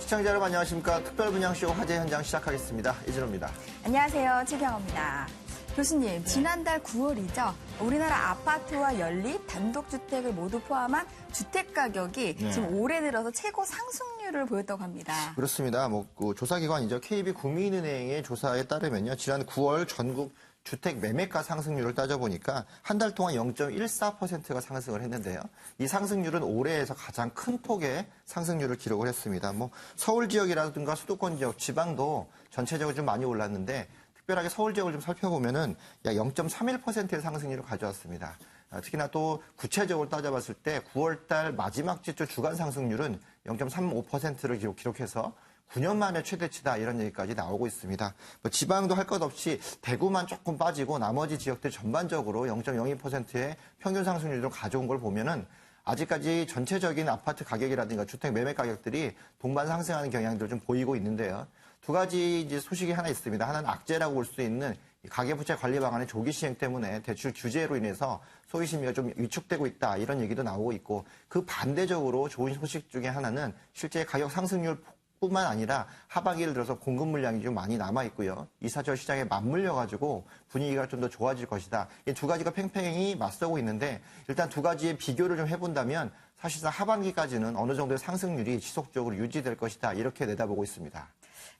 시청자 여러분 안녕하십니까. 특별분양쇼 화재 현장 시작하겠습니다. 이진호입니다. 안녕하세요. 최경호입니다. 교수님, 지난달 9월이죠. 우리나라 아파트와 연립, 단독주택을 모두 포함한 주택 가격이 지금 올해 들어서 최고 상승률을 보였다고 합니다. 그렇습니다. 조사기관이죠. KB국민은행의 조사에 따르면요. 지난 9월 전국 주택 매매가 상승률을 따져보니까 한 달 동안 0.14%가 상승을 했는데요. 이 상승률은 올해에서 가장 큰 폭의 상승률을 기록을 했습니다. 서울 지역이라든가 수도권 지역, 지방도 전체적으로 좀 많이 올랐는데 특별하게 서울 지역을 좀 살펴보면은 약 0.31%의 상승률을 가져왔습니다. 특히나 또 구체적으로 따져봤을 때 9월달 마지막 주주 주간 상승률은 0.35%를 기록해서 9년 만에 최대치다 이런 얘기까지 나오고 있습니다. 지방도 할 것 없이 대구만 조금 빠지고 나머지 지역들 전반적으로 0.02%의 평균 상승률을 가져온 걸 보면은 아직까지 전체적인 아파트 가격이라든가 주택 매매 가격들이 동반 상승하는 경향들을 좀 보이고 있는데요. 두 가지 이제 소식이 하나 있습니다. 하나는 악재라고 볼 수 있는 가계부채 관리 방안의 조기 시행 때문에 대출 규제로 인해서 소비 심리가 좀 위축되고 있다 이런 얘기도 나오고 있고 그 반대적으로 좋은 소식 중에 하나는 실제 가격 상승률 뿐만 아니라 하반기를 들어서 공급 물량이 좀 많이 남아 있고요. 이사철 시장에 맞물려 가지고 분위기가 좀 더 좋아질 것이다. 이 두 가지가 팽팽히 맞서고 있는데 일단 두 가지의 비교를 좀 해본다면 사실상 하반기까지는 어느 정도의 상승률이 지속적으로 유지될 것이다. 이렇게 내다보고 있습니다.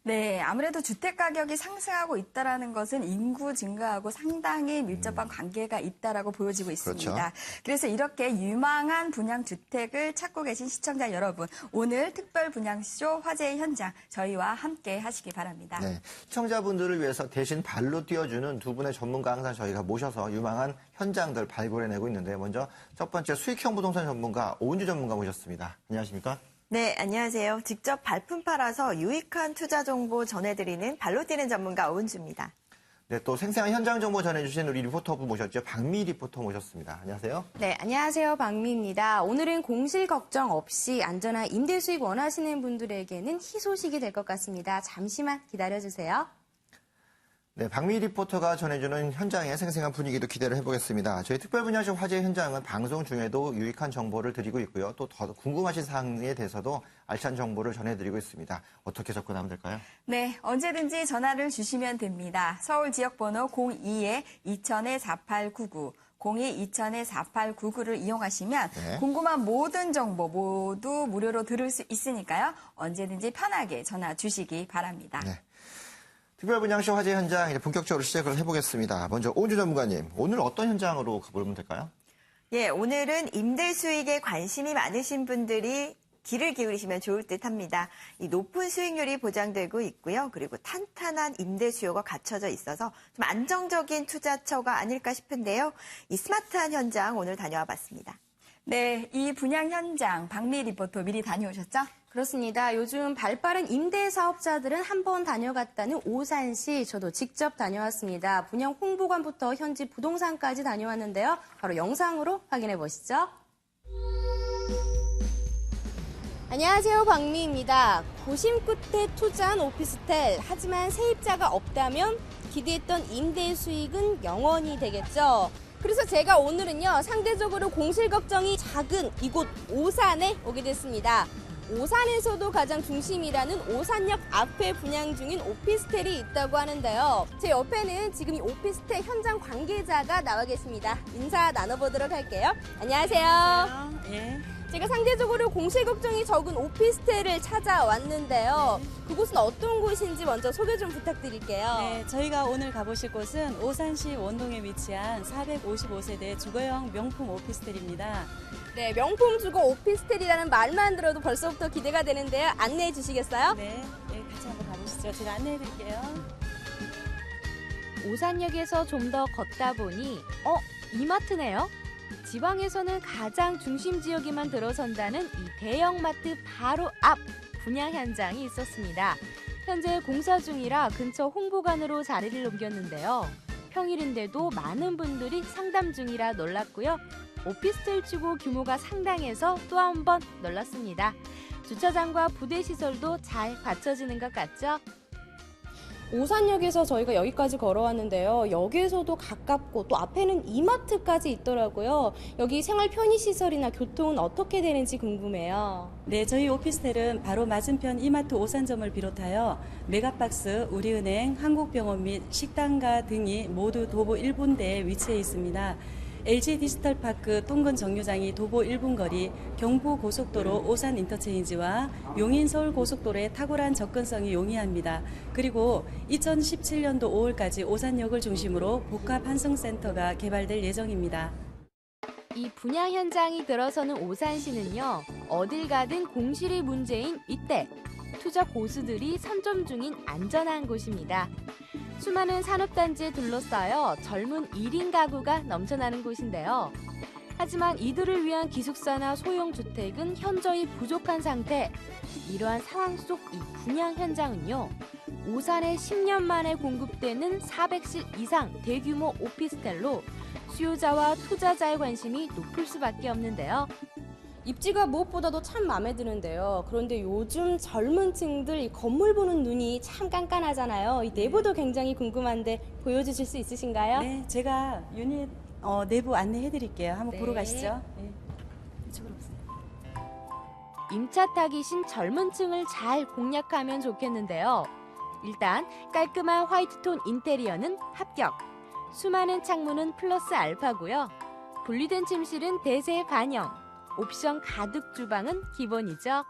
네, 아무래도 주택 가격이 상승하고 있다는 것은 인구 증가하고 상당히 밀접한 관계가 있다라고 보여지고 있습니다. 그렇죠. 그래서 이렇게 유망한 분양 주택을 찾고 계신 시청자 여러분, 오늘 특별 분양쇼 화재 현장 저희와 함께 하시기 바랍니다. 네, 시청자분들을 위해서 대신 발로 뛰어주는 두 분의 전문가 항상 저희가 모셔서 유망한 현장들 발굴해내고 있는데 먼저 첫 번째 수익형 부동산 전문가 오은주 전문가 모셨습니다. 안녕하십니까? 네, 안녕하세요. 직접 발품 팔아서 유익한 투자 정보 전해드리는 발로 뛰는 전문가 오은주입니다. 네, 또 생생한 현장 정보 전해주신 우리 리포터분 모셨죠. 박미 리포터 모셨습니다. 안녕하세요. 네, 안녕하세요. 박미입니다. 오늘은 공실 걱정 없이 안전한 임대 수익 원하시는 분들에게는 희소식이 될 것 같습니다. 잠시만 기다려주세요. 네, 박미 리포터가 전해주는 현장의 생생한 분위기도 기대를 해보겠습니다. 저희 특별분야쇼 화재 현장은 방송 중에도 유익한 정보를 드리고 있고요. 또 더 궁금하신 사항에 대해서도 알찬 정보를 전해드리고 있습니다. 어떻게 접근하면 될까요? 네, 언제든지 전화를 주시면 됩니다. 서울 지역번호 02-2000-4899. 02-2000-4899를 이용하시면 궁금한 모든 정보 모두 무료로 들을 수 있으니까요. 언제든지 편하게 전화 주시기 바랍니다. 네. 특별분양쇼 화재 현장 이제 본격적으로 시작을 해보겠습니다. 먼저 오은주 전문가님, 오늘 어떤 현장으로 가보면 될까요? 예, 오늘은 임대 수익에 관심이 많으신 분들이 귀를 기울이시면 좋을 듯합니다. 이 높은 수익률이 보장되고 있고요. 그리고 탄탄한 임대 수요가 갖춰져 있어서 좀 안정적인 투자처가 아닐까 싶은데요. 이 스마트한 현장 오늘 다녀와 봤습니다. 네, 이 분양 현장 박미 리포터 미리 다녀오셨죠? 그렇습니다. 요즘 발빠른 임대 사업자들은 한번 다녀갔다는 오산시 저도 직접 다녀왔습니다. 분양 홍보관부터 현지 부동산까지 다녀왔는데요. 바로 영상으로 확인해 보시죠. 안녕하세요. 박미입니다. 고심 끝에 투자한 오피스텔. 하지만 세입자가 없다면 기대했던 임대 수익은 영원이 되겠죠. 그래서 제가 오늘은요, 상대적으로 공실 걱정이 작은 이곳 오산에 오게 됐습니다. 오산에서도 가장 중심이라는 오산역 앞에 분양 중인 오피스텔이 있다고 하는데요. 제 옆에는 지금 이 오피스텔 현장 관계자가 나와 계십니다. 인사 나눠보도록 할게요. 안녕하세요. 안녕하세요. 예. 제가 상대적으로 공실 걱정이 적은 오피스텔을 찾아왔는데요. 그곳은 어떤 곳인지 먼저 소개 좀 부탁드릴게요. 네, 저희가 오늘 가보실 곳은 오산시 원동에 위치한 455세대 주거형 명품 오피스텔입니다. 네, 명품 주거 오피스텔이라는 말만 들어도 벌써부터 기대가 되는데요. 안내해 주시겠어요? 네, 같이 한번 가보시죠. 제가 안내해 드릴게요. 오산역에서 좀 더 걷다 보니 이마트네요. 지방에서는 가장 중심 지역에만 들어선다는 이 대형마트 바로 앞 분양 현장이 있었습니다. 현재 공사 중이라 근처 홍보관으로 자리를 옮겼는데요. 평일인데도 많은 분들이 상담 중이라 놀랐고요. 오피스텔 치고 규모가 상당해서 또 한 번 놀랐습니다. 주차장과 부대 시설도 잘 갖춰지는 것 같죠? 오산역에서 저희가 여기까지 걸어왔는데요. 역에서도 가깝고 또 앞에는 이마트까지 있더라고요. 여기 생활 편의시설이나 교통은 어떻게 되는지 궁금해요. 네, 저희 오피스텔은 바로 맞은편 이마트 오산점을 비롯하여 메가박스, 우리은행, 한국병원 및 식당가 등이 모두 도보 1분대에 위치해 있습니다. LG 디지털파크 똥근 정류장이 도보 1분 거리, 경부고속도로 오산 인터체인지와 용인 서울 고속도로의 탁월한 접근성이 용이합니다. 그리고 2017년도 5월까지 오산역을 중심으로 복합 환승센터가 개발될 예정입니다. 이 분양 현장이 들어서는 오산시는요, 어딜 가든 공실이 문제인 이때 투자 고수들이 선점 중인 안전한 곳입니다. 수많은 산업단지에 둘러싸여 젊은 1인 가구가 넘쳐나는 곳인데요. 하지만 이들을 위한 기숙사나 소형주택은 현저히 부족한 상태. 이러한 상황 속 이 분양 현장은요, 오산에 10년 만에 공급되는 400실 이상 대규모 오피스텔로 수요자와 투자자의 관심이 높을 수밖에 없는데요. 입지가 무엇보다도 참 마음에 드는데요. 그런데 요즘 젊은 층들 이 건물 보는 눈이 참 깐깐하잖아요. 이 내부도 굉장히 궁금한데 보여주실 수 있으신가요? 네, 제가 유닛 내부 안내해 드릴게요. 한번 네. 보러 가시죠. 네. 이쪽으로 오세요. 임차 타깃인 젊은 층을 잘 공략하면 좋겠는데요. 일단 깔끔한 화이트톤 인테리어는 합격. 수많은 창문은 플러스 알파고요. 분리된 침실은 대세 반영. 옵션 가득 주방은 기본이죠.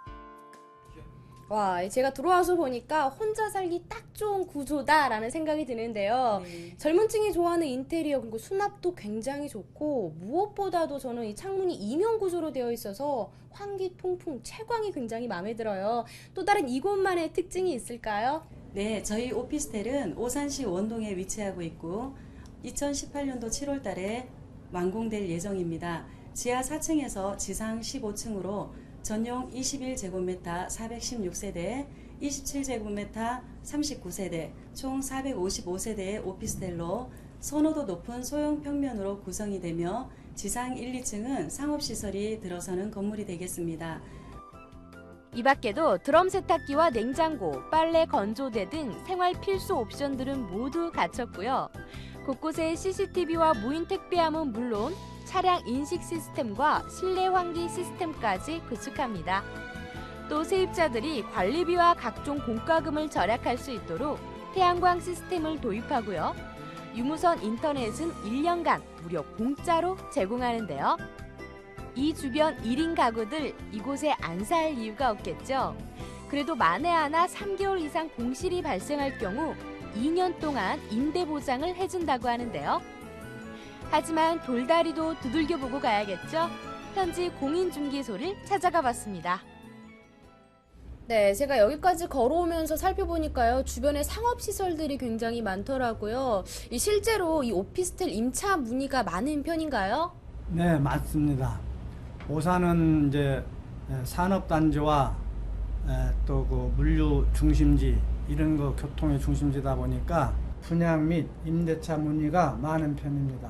와, 제가 들어와서 보니까 혼자 살기 딱 좋은 구조다라는 생각이 드는데요. 네. 젊은 층이 좋아하는 인테리어 그리고 수납도 굉장히 좋고 무엇보다도 저는 이 창문이 이면 구조로 되어 있어서 환기 통풍 채광이 굉장히 마음에 들어요. 또 다른 이곳만의 특징이 있을까요? 네, 저희 오피스텔은 오산시 원동에 위치하고 있고 2018년도 7월 달에 완공될 예정입니다. 지하 4층에서 지상 15층으로 전용 21제곱미터 416세대, 27제곱미터 39세대, 총 455세대의 오피스텔로 선호도 높은 소형 평면으로 구성이 되며 지상 1, 2층은 상업시설이 들어서는 건물이 되겠습니다. 이 밖에도 드럼 세탁기와 냉장고, 빨래 건조대 등 생활 필수 옵션들은 모두 갖췄고요. 곳곳에 CCTV와 무인 택배함은 물론 차량 인식 시스템과 실내 환기 시스템까지 구축합니다. 또 세입자들이 관리비와 각종 공과금을 절약할 수 있도록 태양광 시스템을 도입하고요. 유무선 인터넷은 1년간 무려 공짜로 제공하는데요. 이 주변 1인 가구들 이곳에 안 살 이유가 없겠죠. 그래도 만에 하나 3개월 이상 공실이 발생할 경우 2년 동안 임대 보장을 해준다고 하는데요. 하지만 돌다리도 두들겨보고 가야겠죠. 현지 공인중개소를 찾아가 봤습니다. 네, 제가 여기까지 걸어오면서 살펴보니까요, 주변에 상업시설들이 굉장히 많더라고요. 실제로 이 오피스텔 임차 문의가 많은 편인가요? 네, 맞습니다. 오산은 이제 산업단지와 또 그 물류 중심지 이런 거 교통의 중심지다 보니까 분양 및 임대차 문의가 많은 편입니다.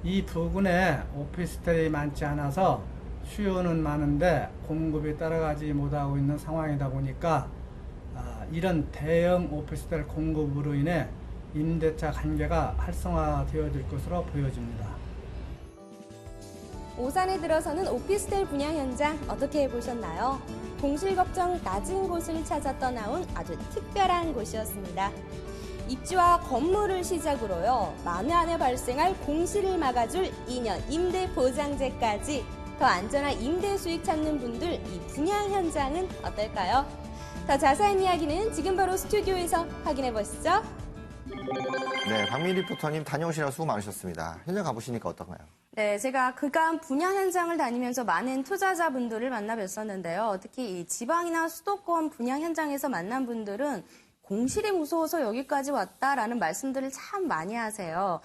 이 부근에 오피스텔이 많지 않아서 수요는 많은데 공급이 따라가지 못하고 있는 상황이다 보니까 이런 대형 오피스텔 공급으로 인해 임대차 관계가 활성화되어질 것으로 보여집니다. 오산에 들어서는 오피스텔 분양 현장 어떻게 보셨나요? 공실 걱정 낮은 곳을 찾아 떠나온 아주 특별한 곳이었습니다. 입지와 건물을 시작으로요, 만에 안에 발생할 공실을 막아줄 2년 임대 보장제까지 더 안전한 임대 수익 찾는 분들 이 분양 현장은 어떨까요? 더 자세한 이야기는 지금 바로 스튜디오에서 확인해 보시죠. 네, 박민 리포터님 다녀오시느라 수고 많으셨습니다. 현장 가보시니까 어떤가요? 네, 제가 그간 분양 현장을 다니면서 많은 투자자분들을 만나 뵀었는데요. 특히 이 지방이나 수도권 분양 현장에서 만난 분들은 공실이 무서워서 여기까지 왔다라는 말씀들을 참 많이 하세요.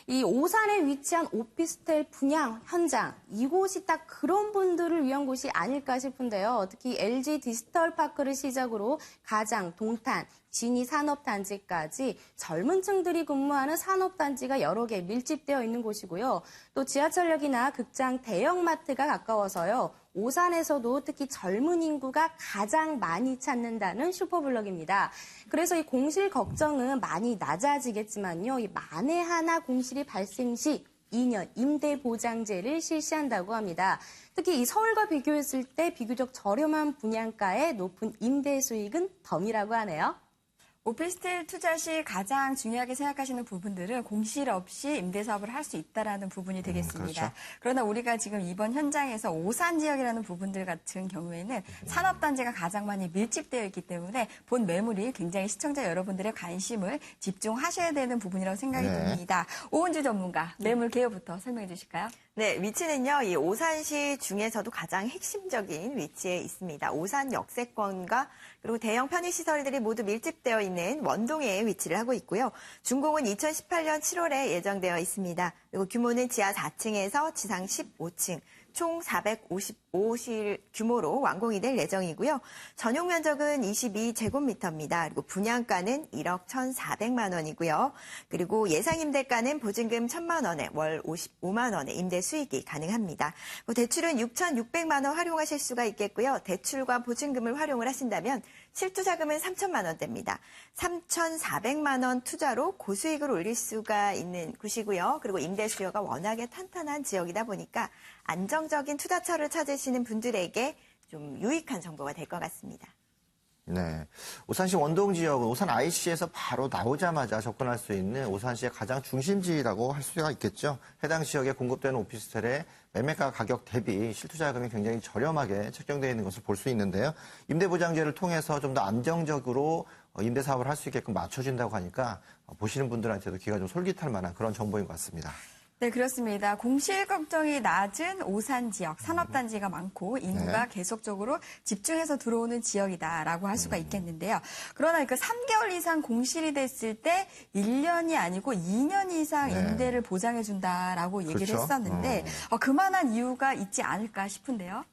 이 오산에 위치한 오피스텔 분양 현장, 이곳이 딱 그런 분들을 위한 곳이 아닐까 싶은데요. 특히 LG 디지털파크를 시작으로 가장, 동탄, 진이 산업단지까지 젊은 층들이 근무하는 산업단지가 여러 개 밀집되어 있는 곳이고요. 또 지하철역이나 극장, 대형마트가 가까워서요. 오산에서도 특히 젊은 인구가 가장 많이 찾는다는 슈퍼블럭입니다. 그래서 이 공실 걱정은 많이 낮아지겠지만요. 이 만에 하나 공실이 발생 시 2년 임대 보장제를 실시한다고 합니다. 특히 이 서울과 비교했을 때 비교적 저렴한 분양가에 높은 임대 수익은 덤이라고 하네요. 오피스텔 투자 시 가장 중요하게 생각하시는 부분들은 공실 없이 임대사업을 할 수 있다는 부분이 되겠습니다. 그렇죠. 그러나 우리가 지금 이번 현장에서 오산 지역이라는 부분들 같은 경우에는 산업단지가 가장 많이 밀집되어 있기 때문에 본 매물이 굉장히 시청자 여러분들의 관심을 집중하셔야 되는 부분이라고 생각이 듭니다. 오은주 전문가, 매물 개요부터 설명해 주실까요? 네, 위치는요, 이 오산시 중에서도 가장 핵심적인 위치에 있습니다. 오산 역세권과 그리고 대형 편의시설들이 모두 밀집되어 있는 원동에 위치를 하고 있고요. 준공은 2018년 7월에 예정되어 있습니다. 그리고 규모는 지하 4층에서 지상 15층, 총 455실 규모로 완공이 될 예정이고요. 전용 면적은 22제곱미터입니다. 그리고 분양가는 1억 1,400만 원이고요. 그리고 예상 임대가는 보증금 1,000만 원에 월 55만 원의 임대 수익이 가능합니다. 대출은 6,600만 원 활용하실 수가 있겠고요. 대출과 보증금을 활용을 하신다면 실투자금은 3,000만 원대입니다. 3,400만 원 투자로 고수익을 올릴 수가 있는 곳이고요. 그리고 임대 수요가 워낙에 탄탄한 지역이다 보니까 안정적인 투자처를 찾으시는 분들에게 좀 유익한 정보가 될 것 같습니다. 네. 오산시 원동 지역은 오산 IC에서 바로 나오자마자 접근할 수 있는 오산시의 가장 중심지라고 할 수가 있겠죠. 해당 지역에 공급되는 오피스텔의 매매가 가격 대비 실투자금이 굉장히 저렴하게 책정되어 있는 것을 볼 수 있는데요. 임대보장제를 통해서 좀 더 안정적으로 임대사업을 할 수 있게끔 맞춰진다고 하니까 보시는 분들한테도 귀가 좀 솔깃할 만한 그런 정보인 것 같습니다. 네, 그렇습니다. 공실 걱정이 낮은 오산 지역, 산업단지가 많고 인구가 계속적으로 집중해서 들어오는 지역이다라고 할 수가 있겠는데요. 그러나 그 3개월 이상 공실이 됐을 때 1년이 아니고 2년 이상 임대를 보장해준다라고 얘기를 그렇죠. 했었는데 그만한 이유가 있지 않을까 싶은데요.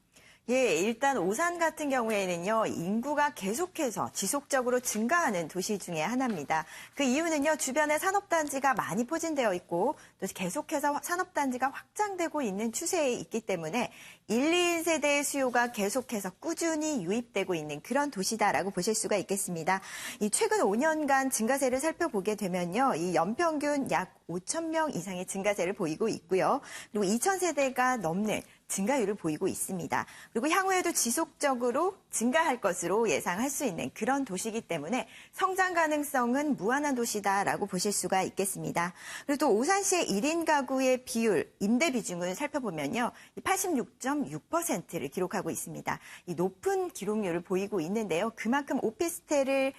예, 일단 오산 같은 경우에는요, 인구가 계속해서 지속적으로 증가하는 도시 중에 하나입니다. 그 이유는요, 주변에 산업단지가 많이 포진되어 있고, 또 계속해서 산업단지가 확장되고 있는 추세에 있기 때문에 1, 2인 세대의 수요가 계속해서 꾸준히 유입되고 있는 그런 도시다라고 보실 수가 있겠습니다. 이 최근 5년간 증가세를 살펴보게 되면요, 이 연평균 약 5,000명 이상의 증가세를 보이고 있고요. 그리고 2,000세대가 넘는 증가율을 보이고 있습니다. 그리고 향후에도 지속적으로 증가할 것으로 예상할 수 있는 그런 도시이기 때문에 성장 가능성은 무한한 도시다라고 보실 수가 있겠습니다. 그리고 또 오산시의 1인 가구의 비율, 임대 비중을 살펴보면요. 86.6%를 기록하고 있습니다. 이 높은 기록률을 보이고 있는데요. 그만큼 오피스텔을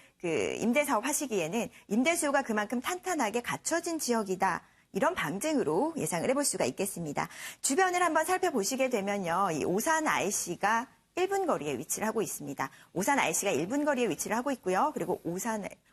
임대 사업 하시기에는 임대 수요가 그만큼 탄탄하게 갖춰진 지역이다. 이런 방증으로 예상을 해볼 수가 있겠습니다. 주변을 한번 살펴보시게 되면요. 이 오산 IC가 1분 거리에 위치를 하고 있습니다. 오산 IC가 1분 거리에 위치를 하고 있고요. 그리고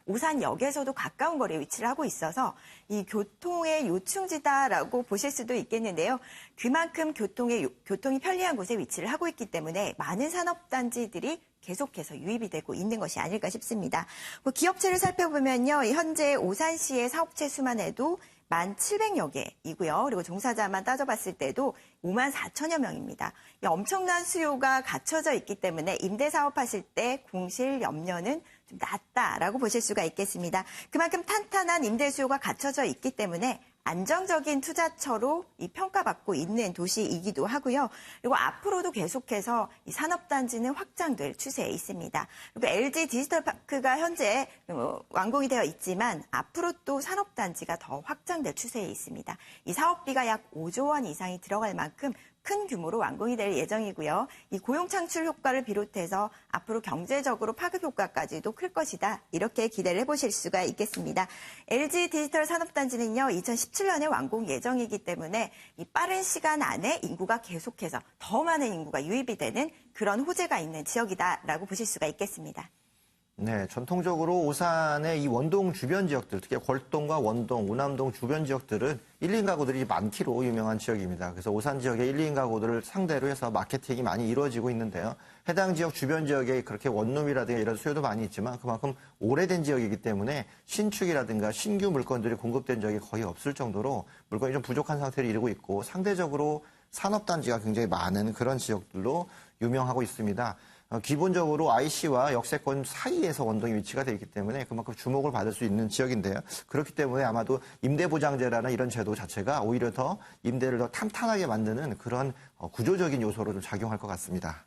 오산역에서도 가까운 거리에 위치를 하고 있어서 이 교통의 요충지다라고 보실 수도 있겠는데요. 그만큼 교통이 편리한 곳에 위치를 하고 있기 때문에 많은 산업단지들이 계속해서 유입이 되고 있는 것이 아닐까 싶습니다. 기업체를 살펴보면요. 현재 오산시의 사업체 수만 해도 1,700여 개이고요. 그리고 종사자만 따져봤을 때도 54,000여 명입니다. 엄청난 수요가 갖춰져 있기 때문에 임대사업 하실 때 공실 염려는 좀 낮다라고 보실 수가 있겠습니다. 그만큼 탄탄한 임대 수요가 갖춰져 있기 때문에 안정적인 투자처로 평가받고 있는 도시이기도 하고요. 그리고 앞으로도 계속해서 이 산업단지는 확장될 추세에 있습니다. 그리고 LG 디지털파크가 현재 완공이 되어 있지만 앞으로 또 산업단지가 더 확장될 추세에 있습니다. 이 사업비가 약 5조 원 이상이 들어갈 만큼 큰 규모로 완공이 될 예정이고요. 이 고용 창출 효과를 비롯해서 앞으로 경제적으로 파급 효과까지도 클 것이다. 이렇게 기대를 해보실 수가 있겠습니다. LG 디지털 산업단지는요. 2017년에 완공 예정이기 때문에 이 빠른 시간 안에 인구가 계속해서 더 많은 인구가 유입이 되는 그런 호재가 있는 지역이다라고 보실 수가 있겠습니다. 네, 전통적으로 오산의 이 원동 주변 지역들, 특히 걸동과 원동, 오남동 주변 지역들은 1인 가구들이 많기로 유명한 지역입니다. 그래서 오산 지역의 1인 가구들을 상대로 해서 마케팅이 많이 이루어지고 있는데요. 해당 지역 주변 지역에 그렇게 원룸이라든가 이런 수요도 많이 있지만 그만큼 오래된 지역이기 때문에 신축이라든가 신규 물건들이 공급된 적이 거의 없을 정도로 물건이 좀 부족한 상태를 이루고 있고 상대적으로 산업단지가 굉장히 많은 그런 지역들로 유명하고 있습니다. 기본적으로 IC와 역세권 사이에서 원동이 위치가 되어 있기 때문에 그만큼 주목을 받을 수 있는 지역인데요. 그렇기 때문에 아마도 임대보장제라는 이런 제도 자체가 오히려 더 임대를 더 탄탄하게 만드는 그런 구조적인 요소로 좀 작용할 것 같습니다.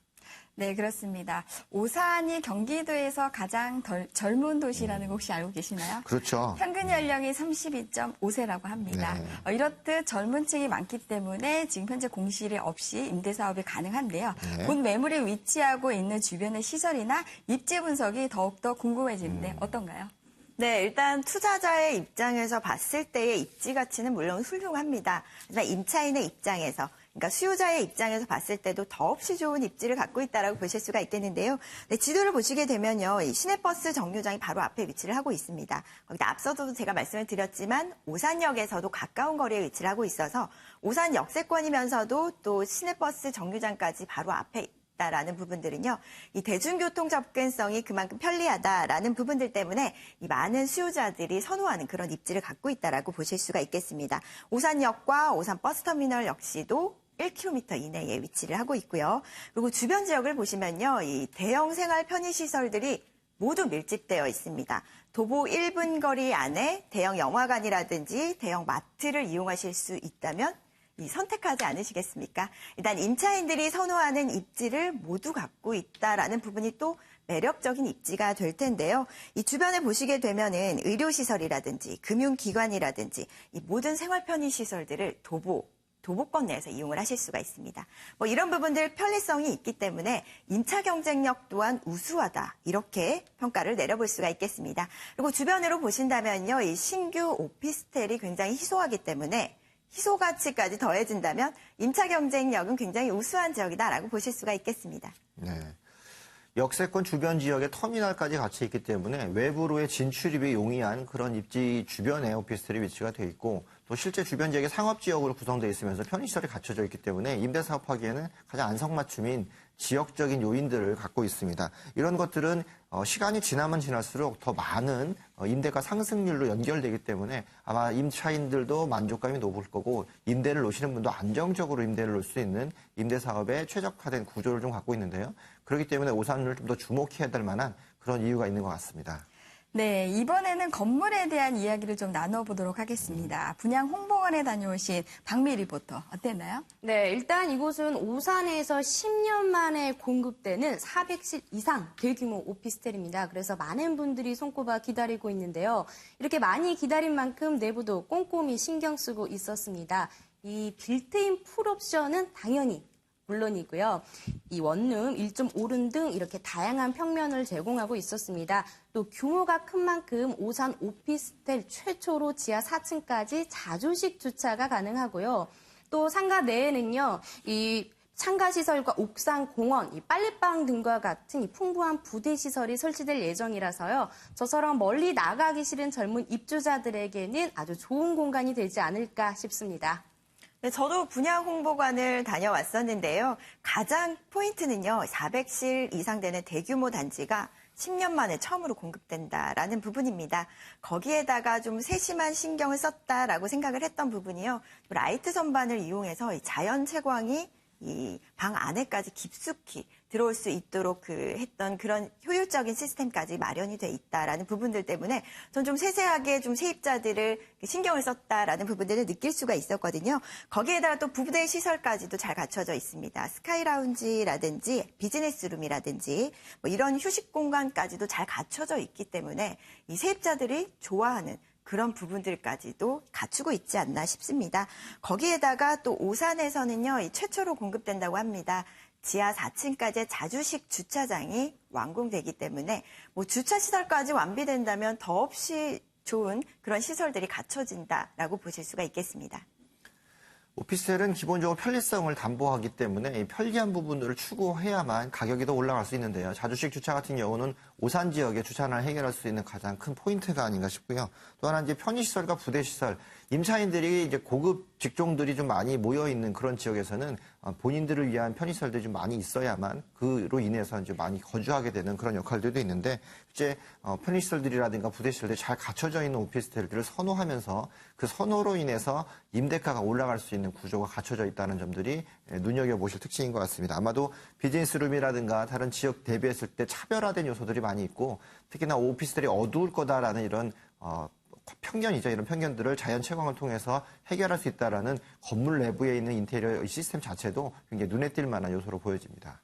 네, 그렇습니다. 오산이 경기도에서 가장 젊은 도시라는 거 혹시 알고 계시나요? 그렇죠. 평균 연령이 32.5세라고 합니다. 네. 이렇듯 젊은 층이 많기 때문에 지금 현재 공실이 없이 임대 사업이 가능한데요. 네. 본 매물이 위치하고 있는 주변의 시설이나 입지 분석이 더욱더 궁금해지는데 어떤가요? 네, 일단 투자자의 입장에서 봤을 때의 입지 가치는 물론 훌륭합니다. 하지만 임차인의 입장에서, 그러니까 수요자의 입장에서 봤을 때도 더없이 좋은 입지를 갖고 있다라고 보실 수가 있겠는데요. 네, 지도를 보시게 되면요, 이 시내버스 정류장이 바로 앞에 위치를 하고 있습니다. 거기다 앞서도 제가 말씀을 드렸지만 오산역에서도 가까운 거리에 위치를 하고 있어서 오산 역세권이면서도 또 시내버스 정류장까지 바로 앞에 라는 부분들은요, 이 대중교통 접근성이 그만큼 편리하다라는 부분들 때문에 이 많은 수요자들이 선호하는 그런 입지를 갖고 있다라고 보실 수가 있겠습니다. 오산역과 오산 버스터미널 역시도 1km 이내에 위치를 하고 있고요. 그리고 주변 지역을 보시면요, 이 대형 생활 편의시설들이 모두 밀집되어 있습니다. 도보 1분 거리 안에 대형 영화관이라든지 대형 마트를 이용하실 수 있다면 선택하지 않으시겠습니까? 일단 임차인들이 선호하는 입지를 모두 갖고 있다라는 부분이 또 매력적인 입지가 될 텐데요. 이 주변에 보시게 되면은 의료시설이라든지 금융기관이라든지 이 모든 생활 편의시설들을 도보권 내에서 이용을 하실 수가 있습니다. 이런 부분들 편리성이 있기 때문에 임차 경쟁력 또한 우수하다, 이렇게 평가를 내려볼 수가 있겠습니다. 그리고 주변으로 보신다면요, 이 신규 오피스텔이 굉장히 희소하기 때문에 희소 가치까지 더해진다면 임차 경쟁력은 굉장히 우수한 지역이다라고 보실 수가 있겠습니다. 네. 역세권 주변 지역에 터미널까지 같이 있기 때문에 외부로의 진출입이 용이한 그런 입지 주변에 오피스텔이 위치가 되어 있고, 또 실제 주변 지역이 상업지역으로 구성되어 있으면서 편의시설이 갖춰져 있기 때문에 임대사업하기에는 가장 안성맞춤인 지역적인 요인들을 갖고 있습니다. 이런 것들은 시간이 지나면 지날수록 더 많은 임대가 상승률로 연결되기 때문에 아마 임차인들도 만족감이 높을 거고, 임대를 놓으시는 분도 안정적으로 임대를 놓을 수 있는 임대사업에 최적화된 구조를 좀 갖고 있는데요. 그렇기 때문에 오산을 좀 더 주목해야 될 만한 그런 이유가 있는 것 같습니다. 네, 이번에는 건물에 대한 이야기를 좀 나눠보도록 하겠습니다. 분양 홍보관에 다녀오신 박미 리포터, 어땠나요? 네, 일단 이곳은 오산에서 10년 만에 공급되는 400실 이상 대규모 오피스텔입니다. 그래서 많은 분들이 손꼽아 기다리고 있는데요. 이렇게 많이 기다린 만큼 내부도 꼼꼼히 신경 쓰고 있었습니다. 이 빌트인 풀옵션은 당연히 물론이고요. 이 원룸, 1.5룸 등 이렇게 다양한 평면을 제공하고 있었습니다. 또 규모가 큰 만큼 오산 오피스텔 최초로 지하 4층까지 자주식 주차가 가능하고요. 또 상가 내에는요, 이 상가시설과 옥상 공원, 이 빨래방 등과 같은 이 풍부한 부대시설이 설치될 예정이라서요. 저처럼 멀리 나가기 싫은 젊은 입주자들에게는 아주 좋은 공간이 되지 않을까 싶습니다. 네, 저도 분양 홍보관을 다녀왔었는데요. 가장 포인트는요, 400실 이상 되는 대규모 단지가 10년 만에 처음으로 공급된다라는 부분입니다. 거기에다가 좀 세심한 신경을 썼다라고 생각을 했던 부분이요, 라이트 선반을 이용해서 자연 채광이 이 방 안에까지 깊숙이 들어올 수 있도록 했던 그런 효율적인 시스템까지 마련이 돼 있다라는 부분들 때문에 전 좀 세세하게 좀 세입자들을 신경을 썼다라는 부분들을 느낄 수가 있었거든요. 거기에다가 또 부대 시설까지도 잘 갖춰져 있습니다. 스카이 라운지라든지 비즈니스룸이라든지 이런 휴식 공간까지도 잘 갖춰져 있기 때문에 이 세입자들이 좋아하는 그런 부분들까지도 갖추고 있지 않나 싶습니다. 거기에다가 또 오산에서는요, 최초로 공급된다고 합니다. 지하 4층까지의 자주식 주차장이 완공되기 때문에 주차시설까지 완비된다면 더없이 좋은 그런 시설들이 갖춰진다라고 보실 수가 있겠습니다. 오피스텔은 기본적으로 편리성을 담보하기 때문에 이 편리한 부분들을 추구해야만 가격이 더 올라갈 수 있는데요. 자주식 주차 같은 경우는 오산 지역의 주차난을 해결할 수 있는 가장 큰 포인트가 아닌가 싶고요. 또 하나 이제 편의시설과 부대시설, 임차인들이 이제 고급 직종들이 좀 많이 모여 있는 그런 지역에서는 본인들을 위한 편의시설들이 좀 많이 있어야만 그로 인해서 이제 많이 거주하게 되는 그런 역할들도 있는데 이제 편의시설들이라든가 부대시설들이 잘 갖춰져 있는 오피스텔들을 선호하면서 그 선호로 인해서 임대가가 올라갈 수 있는 구조가 갖춰져 있다는 점들이 눈여겨보실 특징인 것 같습니다. 아마도 비즈니스룸이라든가 다른 지역 대비했을 때 차별화된 요소들이 많이 있고 특히나 오피스텔이 어두울 거다라는 이런 편견이죠. 이런 편견들을 자연 채광을 통해서 해결할 수 있다라는 건물 내부에 있는 인테리어 시스템 자체도 굉장히 눈에 띌 만한 요소로 보여집니다.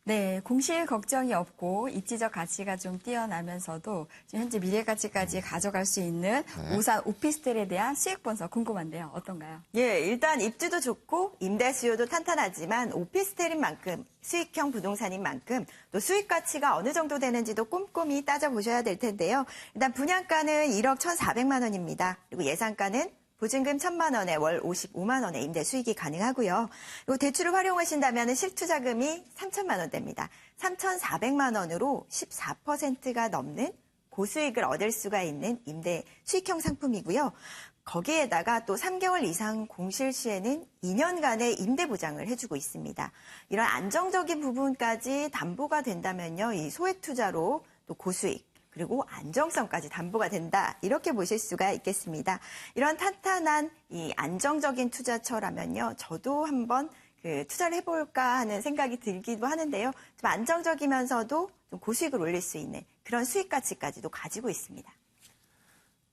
네, 공실 걱정이 없고 입지적 가치가 좀 뛰어나면서도 지금 현재 미래 가치까지 가져갈 수 있는 오산 오피스텔에 대한 수익 분석 궁금한데요. 어떤가요? 예, 일단 입지도 좋고 임대 수요도 탄탄하지만 오피스텔인 만큼 수익형 부동산인 만큼 또 수익 가치가 어느 정도 되는지도 꼼꼼히 따져보셔야 될 텐데요. 일단 분양가는 1억 1,400만 원입니다. 그리고 예상가는 보증금 1,000만 원에 월 55만 원의 임대 수익이 가능하고요. 그리고 대출을 활용하신다면 실투자금이 3,000만 원대입니다. 3,400만 원으로 14%가 넘는 고수익을 얻을 수가 있는 임대 수익형 상품이고요. 거기에다가 또 3개월 이상 공실 시에는 2년간의 임대 보장을 해주고 있습니다. 이런 안정적인 부분까지 담보가 된다면요, 이 소액 투자로 또 고수익 그리고 안정성까지 담보가 된다. 이렇게 보실 수가 있겠습니다. 이런 탄탄한 이 안정적인 투자처라면요. 저도 한번 투자를 해볼까 하는 생각이 들기도 하는데요. 좀 안정적이면서도 좀 고수익을 올릴 수 있는 그런 수익 가치까지도 가지고 있습니다.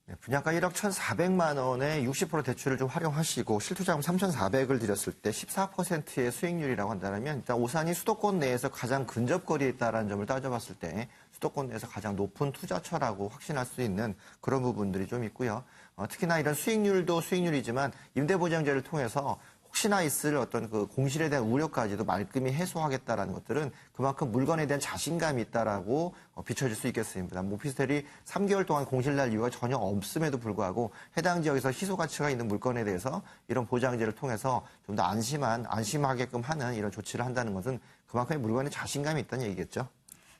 네, 분양가 1억 1,400만 원에 60% 대출을 좀 활용하시고 실투자금 3,400을 들였을 때 14%의 수익률이라고 한다면 일단 오산이 수도권 내에서 가장 근접거리에 있다는 점을 따져봤을 때 수도권 내에서 가장 높은 투자처라고 확신할 수 있는 그런 부분들이 좀 있고요. 특히나 이런 수익률도 수익률이지만 임대보장제를 통해서 혹시나 있을 어떤 그 공실에 대한 우려까지도 말끔히 해소하겠다라는 것들은 그만큼 물건에 대한 자신감이 있다라고 비춰질 수 있겠습니다. 오피스텔이 3개월 동안 공실 날 이유가 전혀 없음에도 불구하고 해당 지역에서 희소 가치가 있는 물건에 대해서 이런 보장제를 통해서 좀 더 안심하게끔 하는 이런 조치를 한다는 것은 그만큼의 물건에 자신감이 있다는 얘기겠죠.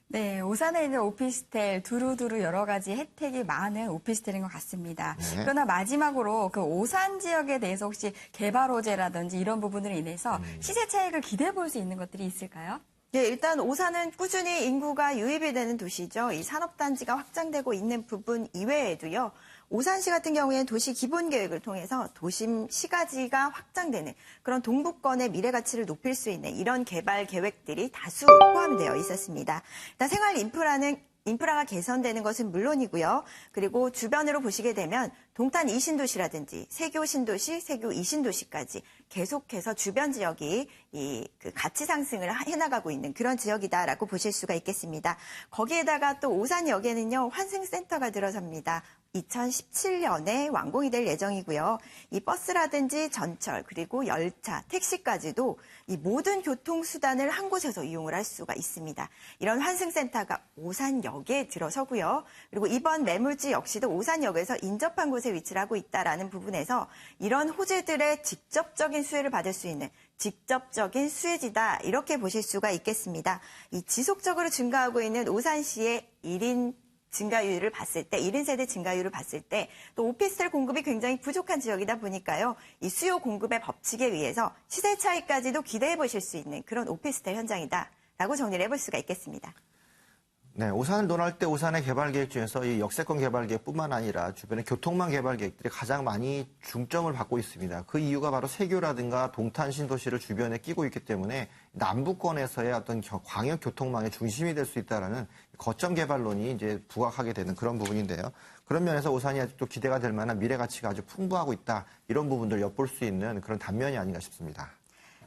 네, 오산에 있는 오피스텔 두루두루 여러 가지 혜택이 많은 오피스텔인 것 같습니다. 네. 그러나 마지막으로 그 오산 지역에 대해서 혹시 개발 호재라든지 이런 부분으로 인해서 시세 차익을 기대해 볼 수 있는 것들이 있을까요? 예, 일단 오산은 꾸준히 인구가 유입이 되는 도시죠. 이 산업단지가 확장되고 있는 부분 이외에도요. 오산시 같은 경우에는 도시 기본계획을 통해서 도심 시가지가 확장되는 그런 동북권의 미래 가치를 높일 수 있는 이런 개발 계획들이 다수 포함되어 있었습니다. 일단 생활 인프라가 개선되는 것은 물론이고요. 그리고 주변으로 보시게 되면 동탄 2신도시라든지 세교 신도시, 세교 2신도시까지 계속해서 주변 지역이 그 가치 상승을 해나가고 있는 그런 지역이다라고 보실 수가 있겠습니다. 거기에다가 또 오산역에는요, 환승센터가 들어섭니다. 2017년에 완공이 될 예정이고요. 이 버스라든지 전철 그리고 열차, 택시까지도 이 모든 교통수단을 한 곳에서 이용을 할 수가 있습니다. 이런 환승센터가 오산역에 들어서고요. 그리고 이번 매물지 역시도 오산역에서 인접한 곳에 위치를 하고 있다라는 부분에서 이런 호재들의 직접적인 수혜를 받을 수 있는 직접적인 수혜지다 이렇게 보실 수가 있겠습니다. 이 지속적으로 증가하고 있는 오산시의 1인 증가율을 봤을 때, 1인 세대 증가율을 봤을 때, 또 오피스텔 공급이 굉장히 부족한 지역이다 보니까요, 이 수요 공급의 법칙에 의해서 시세 차이까지도 기대해 보실 수 있는 그런 오피스텔 현장이다라고 정리를 해볼 수가 있겠습니다. 네, 오산을 논할 때 오산의 개발 계획 중에서 이 역세권 개발 계획뿐만 아니라 주변의 교통망 개발 계획들이 가장 많이 중점을 받고 있습니다. 그 이유가 바로 세교라든가 동탄 신도시를 주변에 끼고 있기 때문에 남부권에서의 어떤 광역 교통망의 중심이 될 수 있다라는 거점 개발론이 이제 부각하게 되는 그런 부분인데요. 그런 면에서 오산이 아직도 기대가 될 만한 미래 가치가 아주 풍부하고 있다. 이런 부분들을 엿볼 수 있는 그런 단면이 아닌가 싶습니다.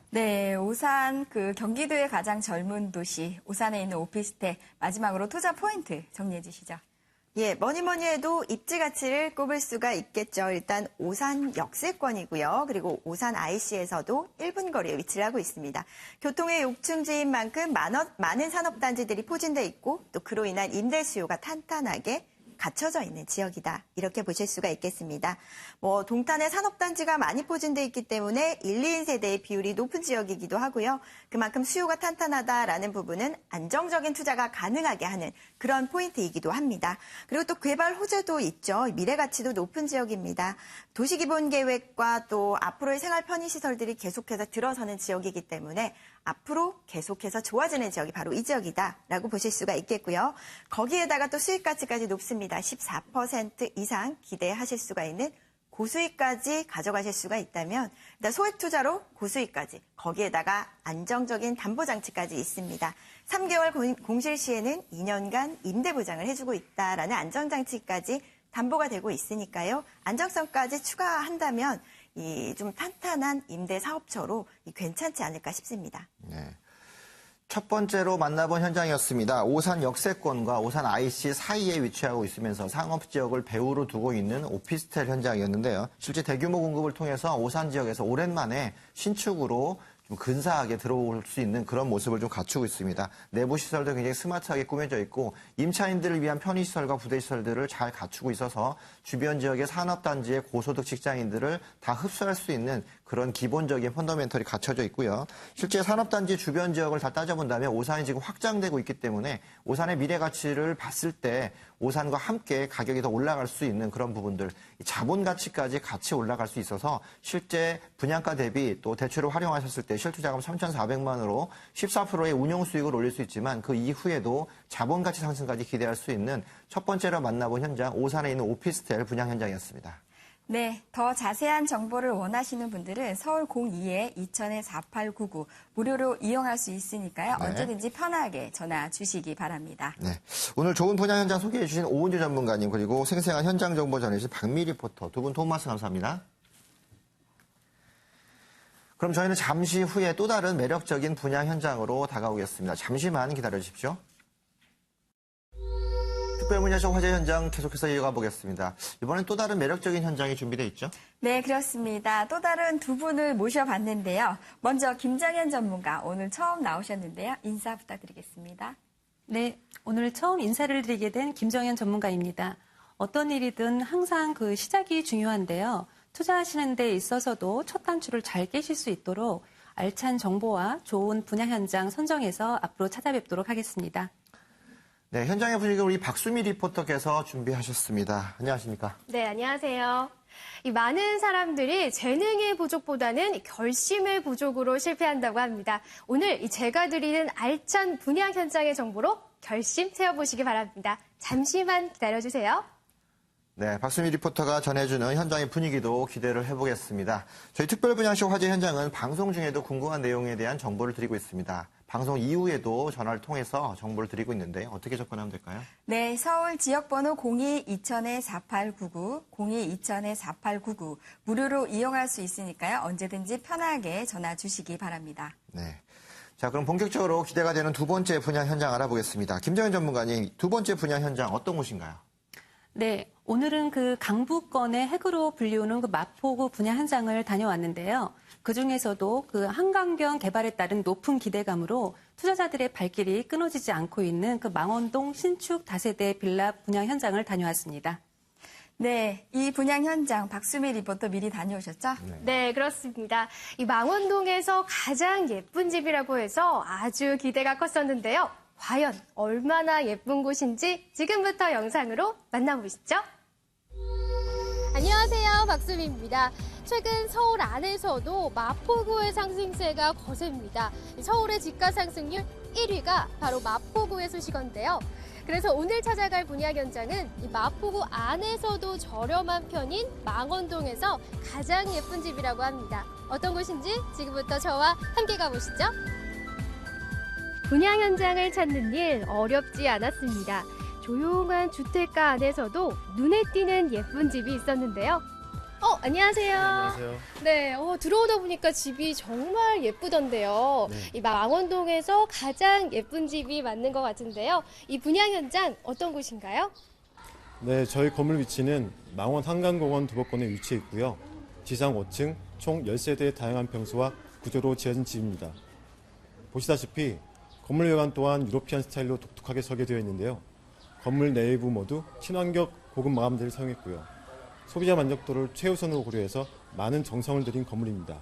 네, 오산 경기도의 가장 젊은 도시 오산에 있는 오피스텔 마지막으로 투자 포인트 정리해 주시죠. 예, 뭐니 해도 입지 가치를 꼽을 수가 있겠죠. 일단 오산 역세권이고요. 그리고 오산 IC에서도 1분 거리에 위치를 하고 있습니다. 교통의 욕충지인 만큼 많은 산업단지들이 포진돼 있고 또 그로 인한 임대 수요가 탄탄하게 갖춰져 있는 지역이다. 이렇게 보실 수가 있겠습니다. 동탄에 산업단지가 많이 포진돼 있기 때문에 1, 2인 세대의 비율이 높은 지역이기도 하고요. 그만큼 수요가 탄탄하다라는 부분은 안정적인 투자가 가능하게 하는 그런 포인트이기도 합니다. 그리고 또 개발 호재도 있죠. 미래 가치도 높은 지역입니다. 도시기본계획과 또 앞으로의 생활 편의시설들이 계속해서 들어서는 지역이기 때문에 앞으로 계속해서 좋아지는 지역이 바로 이 지역이다라고 보실 수가 있겠고요. 거기에다가 또 수익 가치까지 높습니다. 14% 이상 기대하실 수가 있는 고수익까지 가져가실 수가 있다면 일단 소액 투자로 고수익까지 거기에다가 안정적인 담보장치까지 있습니다. 3개월 공실 시에는 2년간 임대 보장을 해주고 있다라는 안정장치까지 담보가 되고 있으니까요. 안정성까지 추가한다면 이 좀 탄탄한 임대 사업처로 괜찮지 않을까 싶습니다. 네. 첫 번째로 만나본 현장이었습니다. 오산 역세권과 오산 IC 사이에 위치하고 있으면서 상업지역을 배후로 두고 있는 오피스텔 현장이었는데요. 실제 대규모 공급을 통해서 오산 지역에서 오랜만에 신축으로 좀 근사하게 들어올 수 있는 그런 모습을 좀 갖추고 있습니다. 내부 시설도 굉장히 스마트하게 꾸며져 있고 임차인들을 위한 편의시설과 부대시설들을 잘 갖추고 있어서 주변 지역의 산업단지의 고소득 직장인들을 다 흡수할 수 있는 그런 기본적인 펀더멘털이 갖춰져 있고요. 실제 산업단지 주변 지역을 다 따져본다면 오산이 지금 확장되고 있기 때문에 오산의 미래 가치를 봤을 때 오산과 함께 가격이 더 올라갈 수 있는 그런 부분들, 자본 가치까지 같이 올라갈 수 있어서 실제 분양가 대비 또 대출을 활용하셨을 때 실투자금 3,400만 원으로 14%의 운용 수익을 올릴 수 있지만 그 이후에도 자본 가치 상승까지 기대할 수 있는 첫 번째로 만나본 현장 오산에 있는 오피스텔 분양 현장이었습니다. 네, 더 자세한 정보를 원하시는 분들은 서울 02-2000-4899 무료로 이용할 수 있으니까요. 네. 언제든지 편하게 전화 주시기 바랍니다. 네, 오늘 좋은 분양 현장 소개해 주신 오은주 전문가님 그리고 생생한 현장 정보 전해주신 박미 리포터 두 분 도움 말씀 감사합니다. 그럼 저희는 잠시 후에 또 다른 매력적인 분양 현장으로 다가오겠습니다. 잠시만 기다려 주십시오. 특별분야적 화제 현장 계속해서 이어가 보겠습니다. 이번엔 또 다른 매력적인 현장이 준비되어 있죠? 네, 그렇습니다. 또 다른 두 분을 모셔봤는데요. 먼저 김정현 전문가 오늘 처음 나오셨는데요. 인사 부탁드리겠습니다. 네, 오늘 처음 인사를 드리게 된 김정현 전문가입니다. 어떤 일이든 항상 그 시작이 중요한데요. 투자하시는 데 있어서도 첫 단추를 잘 깨실 수 있도록 알찬 정보와 좋은 분양 현장 선정해서 앞으로 찾아뵙도록 하겠습니다. 네, 현장의 분위기를 우리 박수미 리포터께서 준비하셨습니다. 안녕하십니까? 네, 안녕하세요. 이 많은 사람들이 재능의 부족보다는 결심의 부족으로 실패한다고 합니다. 오늘 제가 드리는 알찬 분양 현장의 정보로 결심 세워보시기 바랍니다. 잠시만 기다려주세요. 네, 박수미 리포터가 전해주는 현장의 분위기도 기대를 해보겠습니다. 저희 특별분양쇼 화제 현장은 방송 중에도 궁금한 내용에 대한 정보를 드리고 있습니다. 방송 이후에도 전화를 통해서 정보를 드리고 있는데 어떻게 접근하면 될까요? 네, 서울 지역번호 02-2000-4899, 02-2000-4899 무료로 이용할 수 있으니까요. 언제든지 편하게 전화 주시기 바랍니다. 네. 자, 그럼 본격적으로 기대가 되는 두 번째 분양 현장 알아보겠습니다. 김정현 전문가님, 두 번째 분양 현장 어떤 곳인가요? 네, 오늘은 그 강북권의 핵으로 불리우는 그 마포구 분양 현장을 다녀왔는데요. 그중에서도 그 한강변 개발에 따른 높은 기대감으로 투자자들의 발길이 끊어지지 않고 있는 그 망원동 신축 다세대 빌라 분양 현장을 다녀왔습니다. 네, 이 분양 현장 박수미 리포터 미리 다녀오셨죠? 네, 그렇습니다. 이 망원동에서 가장 예쁜 집이라고 해서 아주 기대가 컸었는데요. 과연 얼마나 예쁜 곳인지 지금부터 영상으로 만나보시죠. 안녕하세요, 박수미입니다. 최근 서울 안에서도 마포구의 상승세가 거셉니다. 서울의 집가 상승률 1위가 바로 마포구의 소식인데요. 그래서 오늘 찾아갈 분양 현장은 이 마포구 안에서도 저렴한 편인 망원동에서 가장 예쁜 집이라고 합니다. 어떤 곳인지 지금부터 저와 함께 가보시죠. 분양 현장을 찾는 일 어렵지 않았습니다. 조용한 주택가 안에서도 눈에 띄는 예쁜 집이 있었는데요. 안녕하세요. 안녕하세요. 네, 들어오다 보니까 집이 정말 예쁘던데요. 네. 이 망원동에서 가장 예쁜 집이 맞는 것 같은데요. 이 분양 현장 어떤 곳인가요? 네, 저희 건물 위치는 망원 한강공원 두복권에 위치해 있고요. 지상 5층 총 10세대의 다양한 평수와 구조로 지어진 집입니다. 보시다시피 건물 외관 또한 유로피안 스타일로 독특하게 설계되어 있는데요. 건물 내부 모두 친환경 고급 마감재를 사용했고요. 소비자 만족도를 최우선으로 고려해서 많은 정성을 들인 건물입니다.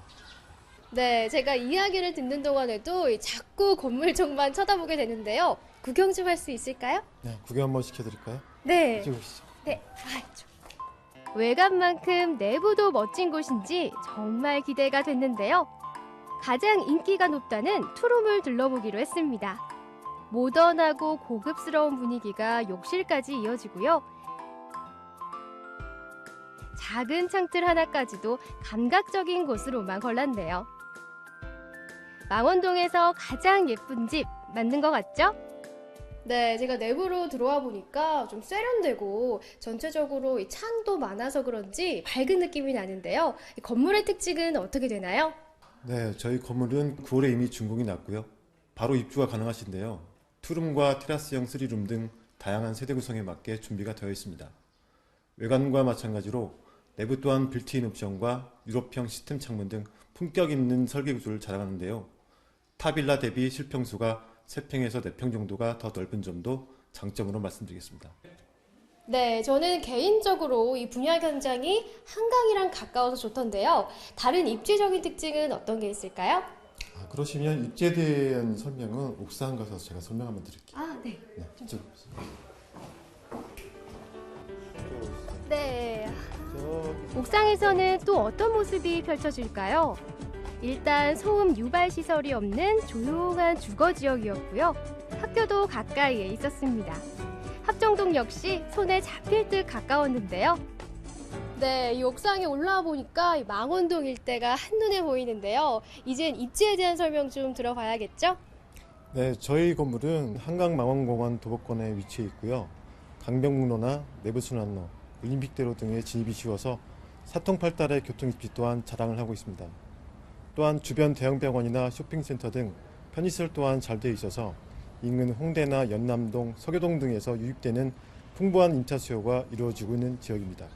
네, 제가 이야기를 듣는 동안에도 자꾸 건물 쪽만 쳐다보게 되는데요. 구경 좀 할 수 있을까요? 네, 구경 한번 시켜드릴까요? 네. 찍으시죠. 네. 외관만큼 내부도 멋진 곳인지 정말 기대가 됐는데요. 가장 인기가 높다는 투룸을 둘러보기로 했습니다. 모던하고 고급스러운 분위기가 욕실까지 이어지고요. 작은 창틀 하나까지도 감각적인 곳으로만 골랐네요. 망원동에서 가장 예쁜 집 맞는 것 같죠? 네, 제가 내부로 들어와 보니까 좀 세련되고 전체적으로 이 창도 많아서 그런지 밝은 느낌이 나는데요. 이 건물의 특징은 어떻게 되나요? 네, 저희 건물은 9월에 이미 준공이 났고요. 바로 입주가 가능하신데요. 투룸과 테라스형 3룸 등 다양한 세대 구성에 맞게 준비가 되어 있습니다. 외관과 마찬가지로 내부 또한 빌트인 옵션과 유럽형 시스템 창문 등 품격 있는 설계 구조를 자랑하는데요. 타빌라 대비 실평수가 3평에서 4평 정도가 더 넓은 점도 장점으로 말씀드리겠습니다. 네, 저는 개인적으로 이 분양 현장이 한강이랑 가까워서 좋던데요. 다른 입지적인 특징은 어떤 게 있을까요? 그러시면 입지에 대한 설명은 옥상 가서 제가 설명 한번 드릴게요. 아, 네. 네, 이쪽으로 오세요. 네. 옥상에서는 또 어떤 모습이 펼쳐질까요? 일단 소음 유발 시설이 없는 조용한 주거 지역이었고요. 학교도 가까이에 있었습니다. 합정동 역시 손에 잡힐 듯 가까웠는데요. 네, 이 옥상에 올라와 보니까 이 망원동 일대가 한눈에 보이는데요. 이젠 입지에 대한 설명 좀 들어봐야겠죠? 네, 저희 건물은 한강망원공원 도보권에 위치해 있고요. 강변북로나 내부순환로, 올림픽대로 등의 진입이 쉬워서 사통팔달의 교통입지 또한 자랑을 하고 있습니다. 또한 주변 대형병원이나 쇼핑센터 등 편의시설 또한 잘 되어 있어서 인근 홍대나 연남동, 서교동 등에서 유입되는 풍부한 임차 수요가 이루어지고 있는 지역입니다.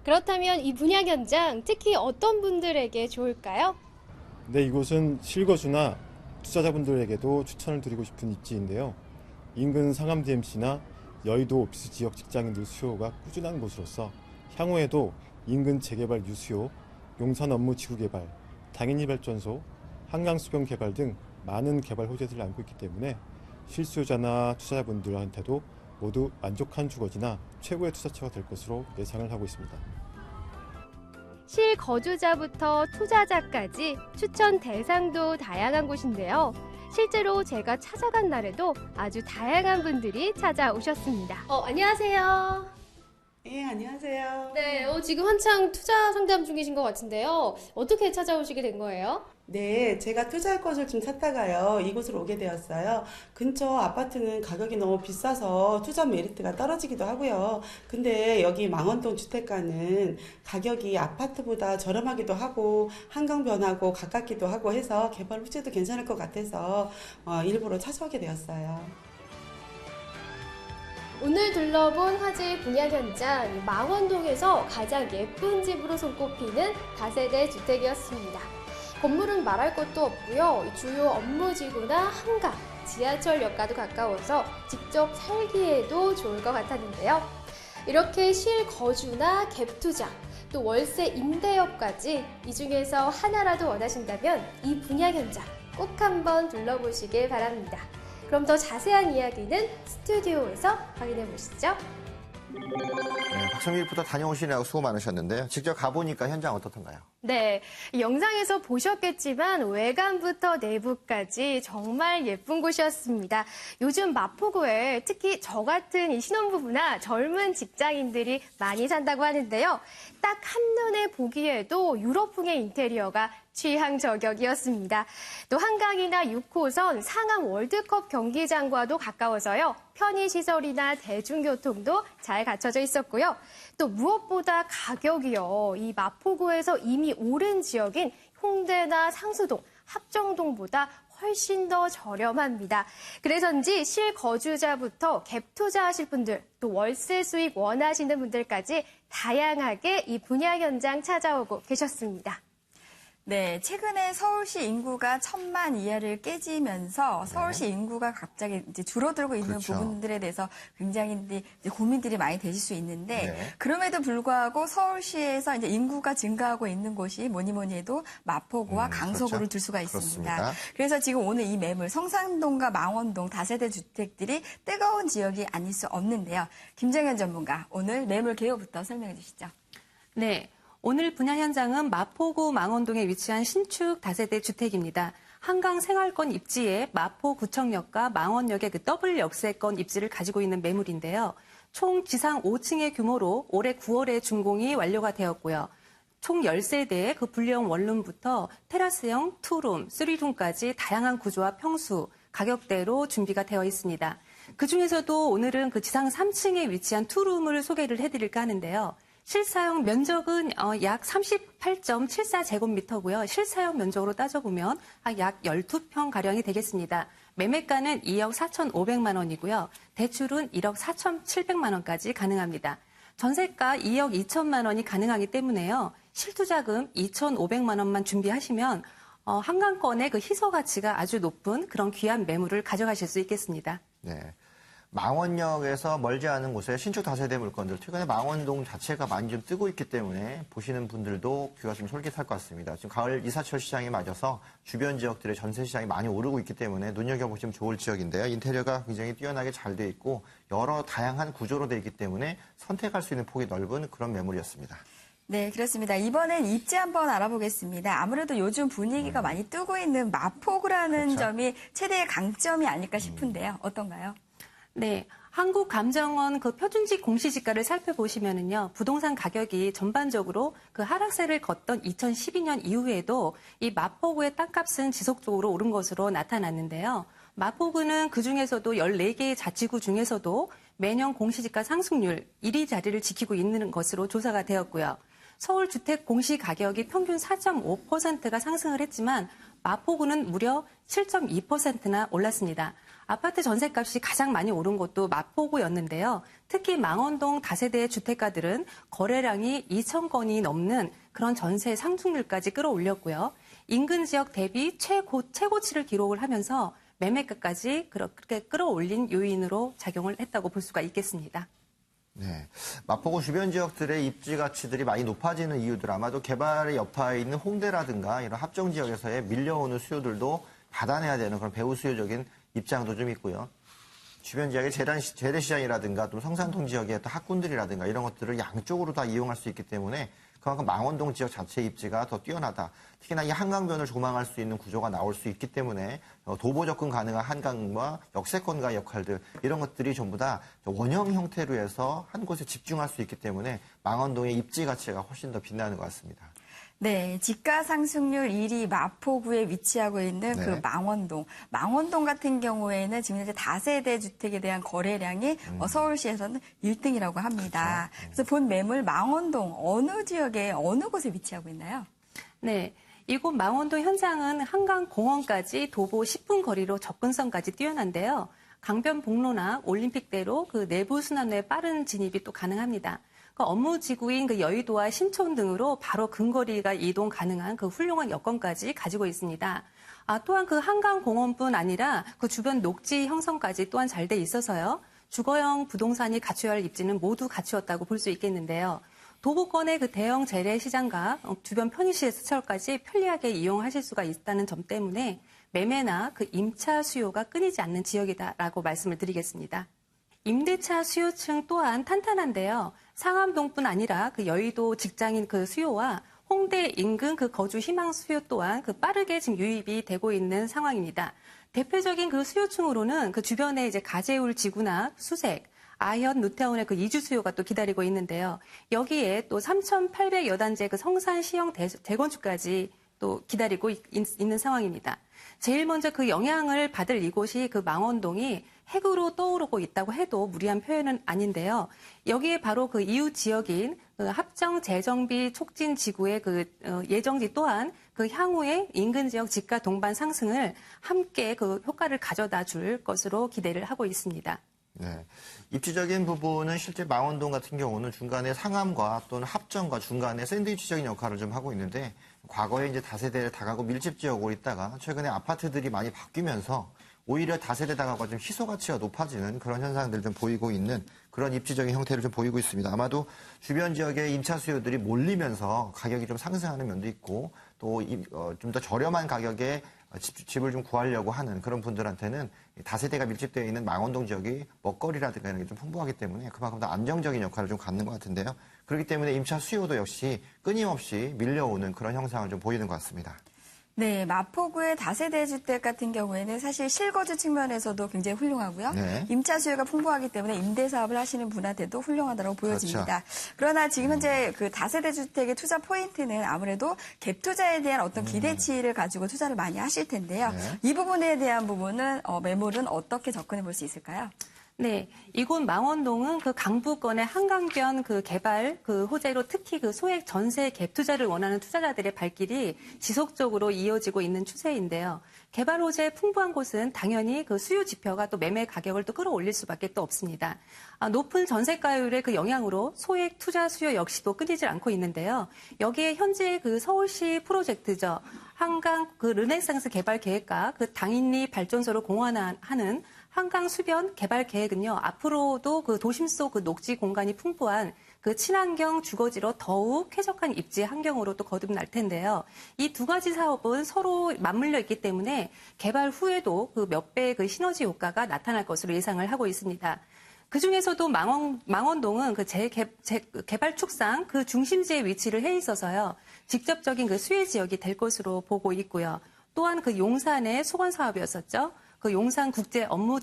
그렇다면 이 분양 현장 특히 어떤 분들에게 좋을까요? 네, 이곳은 실거주나 투자자분들에게도 추천을 드리고 싶은 입지인데요. 인근 상암 DMC나 여의도 오피스 지역 직장인들 수요가 꾸준한 곳으로서 향후에도 인근 재개발 유수요, 용산 업무 지구 개발, 당연히 발전소, 한강수변 개발 등 많은 개발 호재들을 안고 있기 때문에 실수요자나 투자자분들한테도 모두 만족한 주거지나 최고의 투자처가 될 것으로 예상을 하고 있습니다. 실거주자부터 투자자까지 추천 대상도 다양한 곳인데요. 실제로 제가 찾아간 날에도 아주 다양한 분들이 찾아오셨습니다. 안녕하세요. 예, 안녕하세요. 네, 지금 한창 투자 상담 중이신 것 같은데요. 어떻게 찾아오시게 된 거예요? 네, 제가 투자할 것을 좀 찾다가요, 이곳으로 오게 되었어요. 근처 아파트는 가격이 너무 비싸서 투자 메리트가 떨어지기도 하고요. 근데 여기 망원동 주택가는 가격이 아파트보다 저렴하기도 하고 한강 변하고 가깝기도 하고 해서 개발 호재도 괜찮을 것 같아서 일부러 찾아오게 되었어요. 오늘 둘러본 화제의 분양 현장 망원동에서 가장 예쁜 집으로 손꼽히는 다세대 주택이었습니다. 건물은 말할 것도 없고요. 주요 업무지구나 한강, 지하철역과도 가까워서 직접 살기에도 좋을 것 같았는데요. 이렇게 실거주나 갭투자, 또 월세 임대업까지 이 중에서 하나라도 원하신다면 이 분양 현장 꼭 한번 둘러보시길 바랍니다. 그럼 더 자세한 이야기는 스튜디오에서 확인해 보시죠. 네, 박성민 리포터 다녀오시느라고 수고 많으셨는데요. 직접 가보니까 현장 어떻던가요? 네, 이 영상에서 보셨겠지만 외관부터 내부까지 정말 예쁜 곳이었습니다. 요즘 마포구에 특히 저 같은 이 신혼부부나 젊은 직장인들이 많이 산다고 하는데요. 딱 한눈에 보기에도 유럽풍의 인테리어가 취향 저격이었습니다. 또 한강이나 6호선 상암 월드컵 경기장과도 가까워서요. 편의시설이나 대중교통도 잘 갖춰져 있었고요. 또 무엇보다 가격이요. 이 마포구에서 이미 오른 지역인 홍대나 상수동, 합정동보다 훨씬 더 저렴합니다. 그래서인지 실거주자부터 갭 투자하실 분들, 또 월세 수익 원하시는 분들까지 다양하게 이 분양 현장 찾아오고 계셨습니다. 네, 최근에 서울시 인구가 1,000만 이하를 깨지면서 서울시 인구가 갑자기 이제 줄어들고 있는 그렇죠. 부분들에 대해서 굉장히 이제 고민들이 많이 되실 수 있는데 네. 그럼에도 불구하고 서울시에서 이제 인구가 증가하고 있는 곳이 뭐니 해도 마포구와 강서구를 그렇죠. 둘 수가 있습니다. 그렇습니다. 그래서 지금 오늘 이 매물 성산동과 망원동 다세대 주택들이 뜨거운 지역이 아닐 수 없는데요. 김정현 전문가 오늘 매물 개요부터 설명해 주시죠. 네. 오늘 분양 현장은 마포구 망원동에 위치한 신축 다세대 주택입니다. 한강 생활권 입지에 마포구청역과 망원역의 그 더블 역세권 입지를 가지고 있는 매물인데요. 총 지상 5층의 규모로 올해 9월에 준공이 완료가 되었고요. 총 10세대의 그 분리형 원룸부터 테라스형 투룸, 쓰리룸까지 다양한 구조와 평수, 가격대로 준비가 되어 있습니다. 그중에서도 오늘은 그 지상 3층에 위치한 투룸을 소개를 해드릴까 하는데요. 실사용 면적은 약 38.74제곱미터고요. 실사용 면적으로 따져보면 약 12평가량이 되겠습니다. 매매가는 2억 4,500만 원이고요. 대출은 1억 4,700만 원까지 가능합니다. 전세가 2억 2천만 원이 가능하기 때문에요. 실투자금 2,500만 원만 준비하시면 한강권의 그 희소 가치가 아주 높은 그런 귀한 매물을 가져가실 수 있겠습니다. 네. 망원역에서 멀지 않은 곳에 신축 다세대 물건들, 최근에 망원동 자체가 많이 좀 뜨고 있기 때문에 보시는 분들도 귀가 좀 솔깃할 것 같습니다. 지금 가을 이사철 시장에 맞아서 주변 지역들의 전세 시장이 많이 오르고 있기 때문에 눈여겨보시면 좋을 지역인데요. 인테리어가 굉장히 뛰어나게 잘 돼 있고 여러 다양한 구조로 돼 있기 때문에 선택할 수 있는 폭이 넓은 그런 매물이었습니다. 네, 그렇습니다. 이번엔 입지 한번 알아보겠습니다. 아무래도 요즘 분위기가 많이 뜨고 있는 마포구라는 그렇죠. 점이 최대의 강점이 아닐까 싶은데요. 어떤가요? 네. 한국감정원 그 표준지 공시지가를 살펴보시면은요, 부동산 가격이 전반적으로 그 하락세를 걷던 2012년 이후에도 이 마포구의 땅값은 지속적으로 오른 것으로 나타났는데요. 마포구는 그 중에서도 14개의 자치구 중에서도 매년 공시지가 상승률 1위 자리를 지키고 있는 것으로 조사가 되었고요. 서울 주택 공시 가격이 평균 4.5%가 상승을 했지만 마포구는 무려 7.2%나 올랐습니다. 아파트 전셋값이 가장 많이 오른 곳도 마포구였는데요. 특히 망원동 다세대 주택가들은 거래량이 2,000건이 넘는 그런 전세 상승률까지 끌어올렸고요. 인근 지역 대비 최고치를 기록을 하면서 매매가까지 그렇게 끌어올린 요인으로 작용을 했다고 볼 수가 있겠습니다. 네. 마포구 주변 지역들의 입지 가치들이 많이 높아지는 이유들 아마도 개발의 여파에 있는 홍대라든가 이런 합정 지역에서의 밀려오는 수요들도 받아내야 되는 그런 배후 수요적인 입장도 좀 있고요. 주변 지역의 재래시장이라든가 또 성산동 지역의 또 학군들이라든가 이런 것들을 양쪽으로 다 이용할 수 있기 때문에 그만큼 망원동 지역 자체 입지가 더 뛰어나다. 특히나 이 한강변을 조망할 수 있는 구조가 나올 수 있기 때문에 도보 접근 가능한 한강과 역세권가의 역할들 이런 것들이 전부 다 원형 형태로 해서 한 곳에 집중할 수 있기 때문에 망원동의 입지 가치가 훨씬 더 빛나는 것 같습니다. 네, 집가 상승률 1위 마포구에 위치하고 있는 네. 그 망원동. 망원동 같은 경우에는 지금 현재 다세대 주택에 대한 거래량이 서울시에서는 1등이라고 합니다. 그렇죠. 그래서 본 매물 망원동 어느 지역에 어느 곳에 위치하고 있나요? 네. 이곳 망원동 현장은 한강공원까지 도보 10분 거리로 접근성까지 뛰어난데요. 강변북로나 올림픽대로 그 내부 순환로의 빠른 진입이 또 가능합니다. 그 업무 지구인 그 여의도와 신촌 등으로 바로 근거리가 이동 가능한 그 훌륭한 여건까지 가지고 있습니다. 또한 그 한강공원뿐 아니라 그 주변 녹지 형성까지 또한 잘 돼 있어서요. 주거형 부동산이 갖춰야 할 입지는 모두 갖추었다고 볼 수 있겠는데요. 도보권의 그 대형 재래시장과 주변 편의시설까지 편리하게 이용하실 수가 있다는 점 때문에 매매나 그 임차 수요가 끊이지 않는 지역이다라고 말씀을 드리겠습니다. 임대차 수요층 또한 탄탄한데요. 상암동뿐 아니라 그 여의도 직장인 그 수요와 홍대 인근 그 거주 희망 수요 또한 그 빠르게 지금 유입이 되고 있는 상황입니다. 대표적인 그 수요층으로는 그 주변에 이제 가재울 지구나 수색, 아현, 누타운의 그 이주 수요가 또 기다리고 있는데요. 여기에 또 3,800여 단지 그 성산 시형 재건축까지 또 기다리고 있는 상황입니다. 제일 먼저 그 영향을 받을 이곳이 그 망원동이 핵으로 떠오르고 있다고 해도 무리한 표현은 아닌데요. 여기에 바로 그 이웃 지역인 그 합정 재정비 촉진 지구의 그 예정지 또한 그 향후에 인근 지역 집가 동반 상승을 함께 그 효과를 가져다 줄 것으로 기대를 하고 있습니다. 네. 입지적인 부분은 실제 망원동 같은 경우는 중간에 상암과 또는 합정과 중간에 샌드위치적인 역할을 좀 하고 있는데 과거에 이제 다세대 다가구 밀집 지역으로 있다가 최근에 아파트들이 많이 바뀌면서 오히려 다세대 다가구가 좀 희소 가치가 높아지는 그런 현상들을 좀 보이고 있는 그런 입지적인 형태를 좀 보이고 있습니다. 아마도 주변 지역의 임차 수요들이 몰리면서 가격이 좀 상승하는 면도 있고 또 좀 더 저렴한 가격에 집을 좀 구하려고 하는 그런 분들한테는 다세대가 밀집되어 있는 망원동 지역이 먹거리라든가 이런 게 좀 풍부하기 때문에 그만큼 더 안정적인 역할을 좀 갖는 것 같은데요. 그렇기 때문에 임차 수요도 역시 끊임없이 밀려오는 그런 형상을 좀 보이는 것 같습니다. 네, 마포구의 다세대 주택 같은 경우에는 사실 실거주 측면에서도 굉장히 훌륭하고요. 네. 임차 수요가 풍부하기 때문에 임대 사업을 하시는 분한테도 훌륭하다고 보여집니다. 그러나 지금 현재 그 다세대 주택의 투자 포인트는 아무래도 갭 투자에 대한 어떤 기대치를 가지고 투자를 많이 하실 텐데요. 네. 이 부분에 대한 부분은 매물은 어떻게 접근해 볼 수 있을까요? 네, 이곳 망원동은 그 강북권의 한강변 그 개발 그 호재로 특히 그 소액 전세 갭 투자를 원하는 투자자들의 발길이 지속적으로 이어지고 있는 추세인데요. 개발 호재 풍부한 곳은 당연히 그 수요 지표가 또 매매 가격을 또 끌어올릴 수밖에 또 없습니다. 높은 전세가율의 그 영향으로 소액 투자 수요 역시도 끊이질 않고 있는데요. 여기에 현재 그 서울시 프로젝트죠. 한강 그 르네상스 개발 계획과 그 당인리 발전소를 공헌하는 한강 수변 개발 계획은요, 앞으로도 그 도심 속 그 녹지 공간이 풍부한 그 친환경 주거지로 더욱 쾌적한 입지 환경으로 또 거듭날 텐데요. 이 두 가지 사업은 서로 맞물려 있기 때문에 개발 후에도 그 몇 배의 그 시너지 효과가 나타날 것으로 예상을 하고 있습니다. 그 중에서도 망원동은 그 개발 축상 그 중심지에 위치를 해 있어서요, 직접적인 그 수혜 지역이 될 것으로 보고 있고요. 또한 그 용산의 소관 사업이었었죠. 그 용산 국제 업무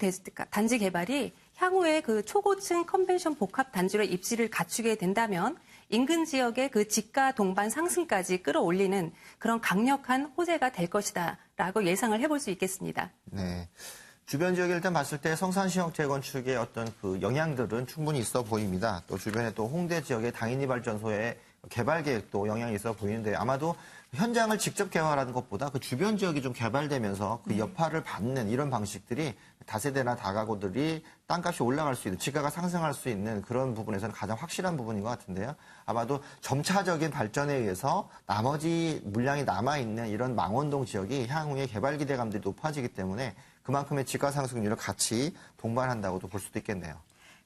단지 개발이 향후에 그 초고층 컨벤션 복합 단지로 입지를 갖추게 된다면 인근 지역의 그 지가 동반 상승까지 끌어올리는 그런 강력한 호재가 될 것이다라고 예상을 해볼 수 있겠습니다. 네. 주변 지역에 일단 봤을 때 성산시역 재건축의 어떤 그 영향들은 충분히 있어 보입니다. 또 주변에 또 홍대 지역의 당인리 발전소의 개발 계획도 영향이 있어 보이는데 아마도 현장을 직접 개발하는 것보다 그 주변 지역이 좀 개발되면서 그 여파를 받는 이런 방식들이 다세대나 다가구들이 땅값이 올라갈 수 있는, 지가가 상승할 수 있는 그런 부분에서는 가장 확실한 부분인 것 같은데요. 아마도 점차적인 발전에 의해서 나머지 물량이 남아있는 이런 망원동 지역이 향후에 개발 기대감들이 높아지기 때문에 그만큼의 지가 상승률을 같이 동반한다고도 볼 수도 있겠네요.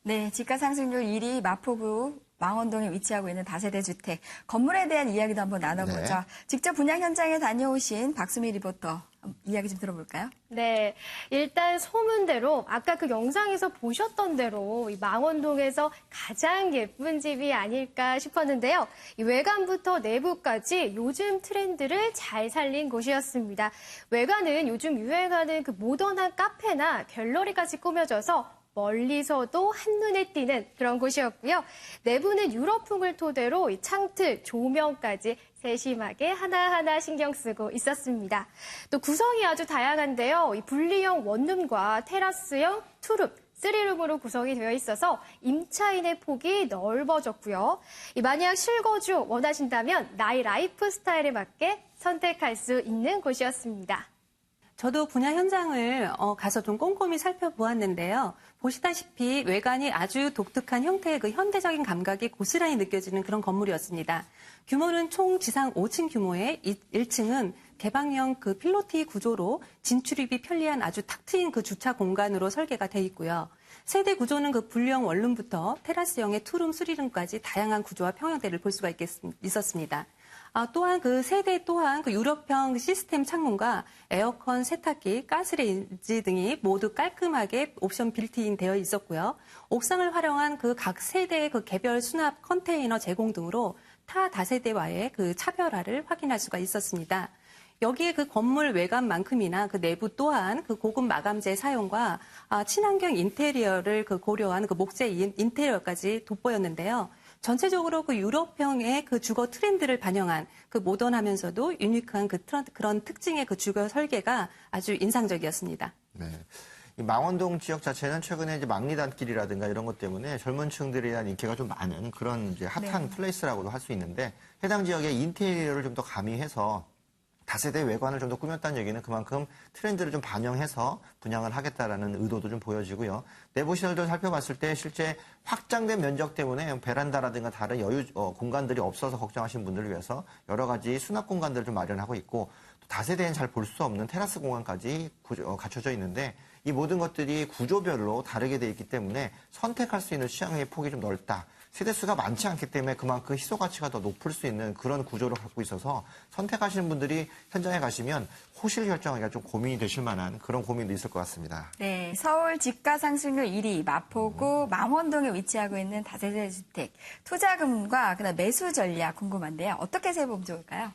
네, 지가 상승률 1위 마포구 망원동에 위치하고 있는 다세대 주택. 건물에 대한 이야기도 한번 나눠보죠. 네. 직접 분양 현장에 다녀오신 박수미 리포터 이야기 좀 들어볼까요? 네, 일단 소문대로 아까 그 영상에서 보셨던 대로 이 망원동에서 가장 예쁜 집이 아닐까 싶었는데요. 이 외관부터 내부까지 요즘 트렌드를 잘 살린 곳이었습니다. 외관은 요즘 유행하는 그 모던한 카페나 갤러리까지 꾸며져서 멀리서도 한눈에 띄는 그런 곳이었고요. 내부는 유럽풍을 토대로 이 창틀, 조명까지 세심하게 하나하나 신경 쓰고 있었습니다. 또 구성이 아주 다양한데요. 이 분리형 원룸과 테라스형 투룸, 3룸으로 구성이 되어 있어서 임차인의 폭이 넓어졌고요. 만약 실거주 원하신다면 나의 라이프 스타일에 맞게 선택할 수 있는 곳이었습니다. 저도 분양 현장을 가서 좀 꼼꼼히 살펴보았는데요. 보시다시피 외관이 아주 독특한 형태의 그 현대적인 감각이 고스란히 느껴지는 그런 건물이었습니다. 규모는 총 지상 5층 규모의 1층은 개방형 그 필로티 구조로 진출입이 편리한 아주 탁 트인 그 주차 공간으로 설계가 돼 있고요. 세대 구조는 그 분리형 원룸부터 테라스형의 투룸, 쓰리룸까지 다양한 구조와 평형대를 볼 수가 있었습니다. 또한 그 세대 또한 그 유럽형 시스템 창문과 에어컨, 세탁기, 가스레인지 등이 모두 깔끔하게 옵션 빌트인 되어 있었고요. 옥상을 활용한 그 각 세대의 그 개별 수납 컨테이너 제공 등으로 타 다세대와의 그 차별화를 확인할 수가 있었습니다. 여기에 그 건물 외관만큼이나 그 내부 또한 그 고급 마감재 사용과 친환경 인테리어를 그 고려한 그 목재 인테리어까지 돋보였는데요. 전체적으로 그 유럽형의 그 주거 트렌드를 반영한 그 모던하면서도 유니크한 그런 특징의 그 주거 설계가 아주 인상적이었습니다. 네. 이 망원동 지역 자체는 최근에 이제 망리단길이라든가 이런 것 때문에 젊은 층들에 대한 인기가 좀 많은 그런 이제 핫한 플레이스라고도 할 수 있는데 해당 지역의 인테리어를 좀 더 가미해서 다세대 외관을 좀 더 꾸몄다는 얘기는 그만큼 트렌드를 좀 반영해서 분양을 하겠다라는 의도도 좀 보여지고요. 내부 시설도 살펴봤을 때 실제 확장된 면적 때문에 베란다라든가 다른 여유 공간들이 없어서 걱정하시는 분들을 위해서 여러 가지 수납 공간들을 좀 마련하고 있고 또 다세대엔 잘 볼 수 없는 테라스 공간까지 갖춰져 있는데 이 모든 것들이 구조별로 다르게 돼 있기 때문에 선택할 수 있는 취향의 폭이 좀 넓다. 세대수가 많지 않기 때문에 그만큼 희소 가치가 더 높을 수 있는 그런 구조를 갖고 있어서 선택하시는 분들이 현장에 가시면 호실 결정하기가 좀 고민이 되실 만한 그런 고민도 있을 것 같습니다. 네, 서울 집가 상승률 1위 마포구 망원동에 위치하고 있는 다세대 주택 투자금과 그다음 매수 전략 궁금한데요. 어떻게 세보면 좋을까요?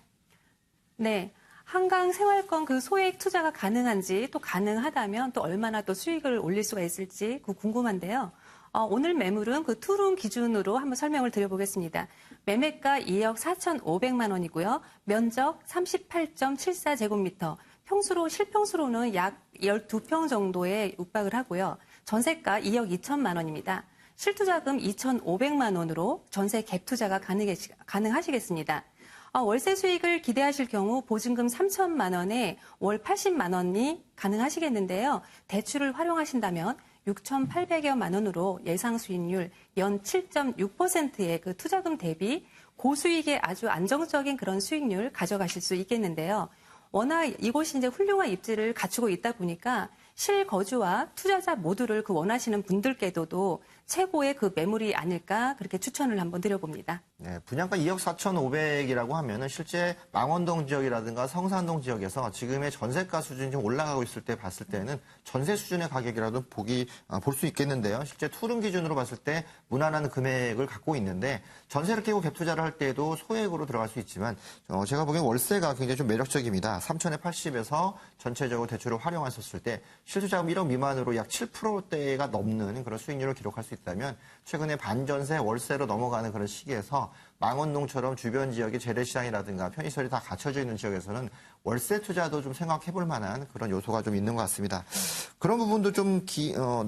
네. 한강 생활권 그 소액 투자가 가능한지 또 가능하다면 또 얼마나 또 수익을 올릴 수가 있을지 궁금한데요. 오늘 매물은 그 투룸 기준으로 한번 설명을 드려보겠습니다. 매매가 2억 4,500만 원이고요. 면적 38.74제곱미터, 실평수로는 약 12평 정도에 육박을 하고요. 전세가 2억 2천만 원입니다. 실투자금 2,500만 원으로 전세 갭 투자가 가능하시겠습니다. 월세 수익을 기대하실 경우 보증금 3천만 원에 월 80만 원이 가능하시겠는데요. 대출을 활용하신다면 6,800여만 원으로 예상 수익률 연 7.6%의 그 투자금 대비 고수익의 아주 안정적인 그런 수익률 가져가실 수 있겠는데요. 워낙 이곳이 이제 훌륭한 입지를 갖추고 있다 보니까 실거주와 투자자 모두를 그 원하시는 분들께도 최고의 그 매물이 아닐까 그렇게 추천을 한번 드려봅니다. 네, 분양가 2억 4,500이라고 하면은 실제 망원동 지역이라든가 성산동 지역에서 지금의 전세가 수준이 좀 올라가고 있을 때 봤을 때는 전세 수준의 가격이라도 볼 수 있겠는데요. 실제 투룸 기준으로 봤을 때 무난한 금액을 갖고 있는데 전세를 끼고 갭 투자를 할 때에도 소액으로 들어갈 수 있지만 제가 보기엔 월세가 굉장히 좀 매력적입니다. 3천에 80에서 전체적으로 대출을 활용하셨을 때 실투자금 1억 미만으로 약 7%대가 넘는 그런 수익률을 기록할 수 있다면 최근에 반전세 월세로 넘어가는 그런 시기에서 망원동처럼 주변 지역의 재래시장이라든가 편의시설이 다 갖춰져 있는 지역에서는 월세 투자도 좀 생각해 볼 만한 그런 요소가 좀 있는 것 같습니다. 그런 부분도 좀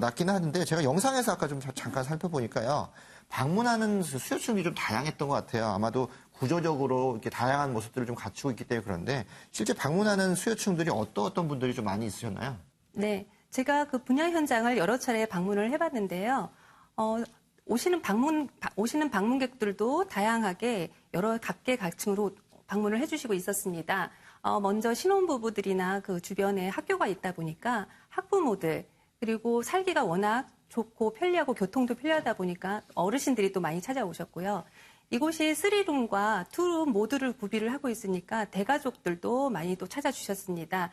낮기는 하는데 제가 영상에서 아까 좀 잠깐 살펴보니까요. 방문하는 수요층이 좀 다양했던 것 같아요. 아마도 구조적으로 이렇게 다양한 모습들을 좀 갖추고 있기 때문에 그런데 실제 방문하는 수요층들이 어떤 분들이 좀 많이 있으셨나요? 네. 제가 그 분양 현장을 여러 차례 방문을 해봤는데요. 오시는 방문객들도 다양하게 여러 각계각층으로 방문을 해주시고 있었습니다. 먼저 신혼부부들이나 그 주변에 학교가 있다 보니까 학부모들 그리고 살기가 워낙 좋고 편리하고 교통도 편리하다 보니까 어르신들이 또 많이 찾아오셨고요. 이곳이 3룸과 2룸 모두를 구비를 하고 있으니까 대가족들도 많이 또 찾아주셨습니다.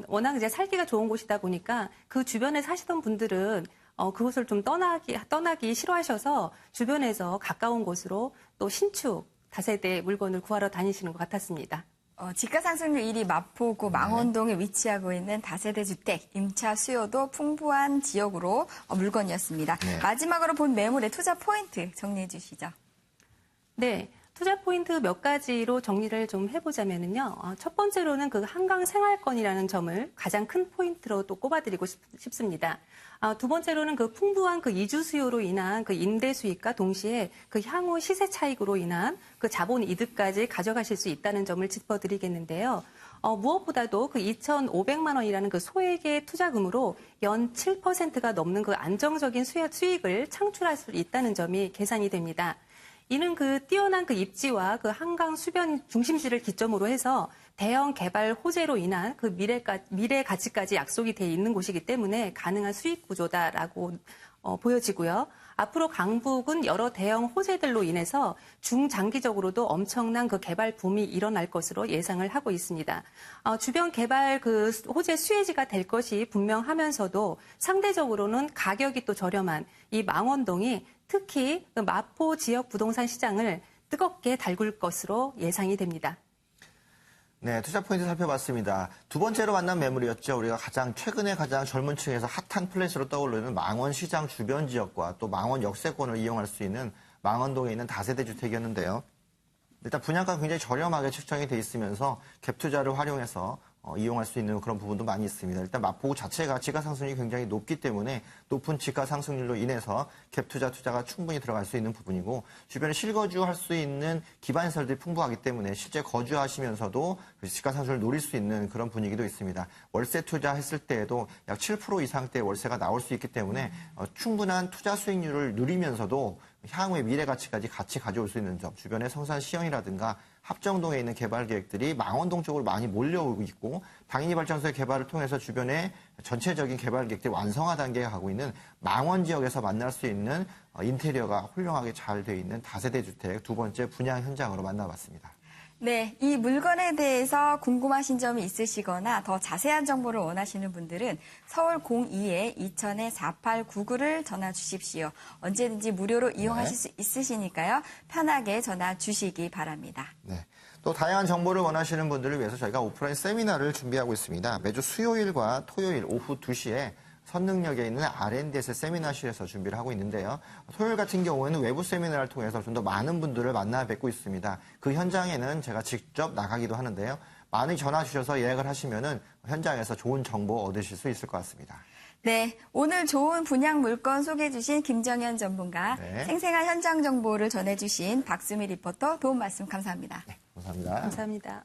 워낙 이제 살기가 좋은 곳이다 보니까 그 주변에 사시던 분들은 그곳을 좀 떠나기 싫어하셔서 주변에서 가까운 곳으로 또 신축, 다세대 물건을 구하러 다니시는 것 같았습니다. 집가 상승률 1위 마포구 망원동에 위치하고 있는 다세대 주택, 임차 수요도 풍부한 지역으로 물건이었습니다. 네. 마지막으로 본 매물의 투자 포인트 정리해 주시죠. 네. 투자 포인트 몇 가지로 정리를 좀 해보자면요. 첫 번째로는 그 한강 생활권이라는 점을 가장 큰 포인트로 또 꼽아드리고 싶습니다. 두 번째로는 그 풍부한 그 이주 수요로 인한 그 임대 수익과 동시에 그 향후 시세 차익으로 인한 그 자본 이득까지 가져가실 수 있다는 점을 짚어드리겠는데요. 무엇보다도 그 2,500만 원이라는 그 소액의 투자금으로 연 7%가 넘는 그 안정적인 수익을 창출할 수 있다는 점이 계산이 됩니다. 이는 그 뛰어난 그 입지와 그 한강 수변 중심지를 기점으로 해서 대형 개발 호재로 인한 그 미래 가치까지 약속이 돼 있는 곳이기 때문에 가능한 수익 구조다라고 보여지고요. 앞으로 강북은 여러 대형 호재들로 인해서 중장기적으로도 엄청난 그 개발 붐이 일어날 것으로 예상을 하고 있습니다. 주변 개발 그 호재 수혜지가 될 것이 분명하면서도 상대적으로는 가격이 또 저렴한 이 망원동이 특히 그 마포 지역 부동산 시장을 뜨겁게 달굴 것으로 예상이 됩니다. 네, 투자 포인트 살펴봤습니다. 두 번째로 만난 매물이었죠. 우리가 최근에 가장 젊은 층에서 핫한 플레이스로 떠오르는 망원시장 주변 지역과 또 망원 역세권을 이용할 수 있는 망원동에 있는 다세대 주택이었는데요. 일단 분양가가 굉장히 저렴하게 측정이 돼 있으면서 갭 투자를 활용해서 이용할 수 있는 그런 부분도 많이 있습니다. 일단 마포구 자체가 지가 상승률이 굉장히 높기 때문에 높은 지가 상승률로 인해서 갭 투자가 충분히 들어갈 수 있는 부분이고 주변에 실거주할 수 있는 기반시설들이 풍부하기 때문에 실제 거주하시면서도 지가 상승률을 노릴 수 있는 그런 분위기도 있습니다. 월세 투자했을 때에도 약 7% 이상대 월세가 나올 수 있기 때문에 충분한 투자 수익률을 누리면서도 향후의 미래 가치까지 같이 가져올 수 있는 점, 주변의 성산 시형이라든가 합정동에 있는 개발 계획들이 망원동 쪽으로 많이 몰려오고 있고 당연히발전소의 개발을 통해서 주변에 전체적인 개발 계획들이 완성화 단계에 가고 있는 망원 지역에서 만날 수 있는 인테리어가 훌륭하게 잘 돼 있는 다세대 주택 두 번째 분양 현장으로 만나봤습니다. 네, 이 물건에 대해서 궁금하신 점이 있으시거나 더 자세한 정보를 원하시는 분들은 서울 02-2000-4899를 전화 주십시오. 언제든지 무료로 이용하실 수 있으시니까요. 편하게 전화 주시기 바랍니다. 네. 또 다양한 정보를 원하시는 분들을 위해서 저희가 오프라인 세미나를 준비하고 있습니다. 매주 수요일과 토요일 오후 2시에 선능역에 있는 R&D에서 세미나실에서 준비를 하고 있는데요. 토요일 같은 경우에는 외부 세미나를 통해서 좀 더 많은 분들을 만나 뵙고 있습니다. 그 현장에는 제가 직접 나가기도 하는데요. 많이 전화 주셔서 예약을 하시면은 현장에서 좋은 정보 얻으실 수 있을 것 같습니다. 네, 오늘 좋은 분양 물건 소개해 주신 김정현 전문가, 생생한 현장 정보를 전해주신 박수미 리포터 도움 말씀 감사합니다. 네, 감사합니다. 감사합니다.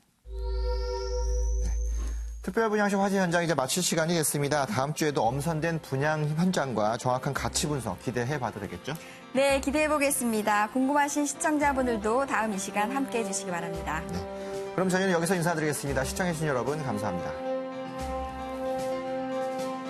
특별분양시 화재 현장 이제 마칠 시간이 됐습니다. 다음 주에도 엄선된 분양 현장과 정확한 가치 분석 기대해 봐도 되겠죠? 네, 기대해 보겠습니다. 궁금하신 시청자분들도 다음 이 시간 함께해 주시기 바랍니다. 네, 그럼 저희는 여기서 인사드리겠습니다. 시청해주신 여러분 감사합니다.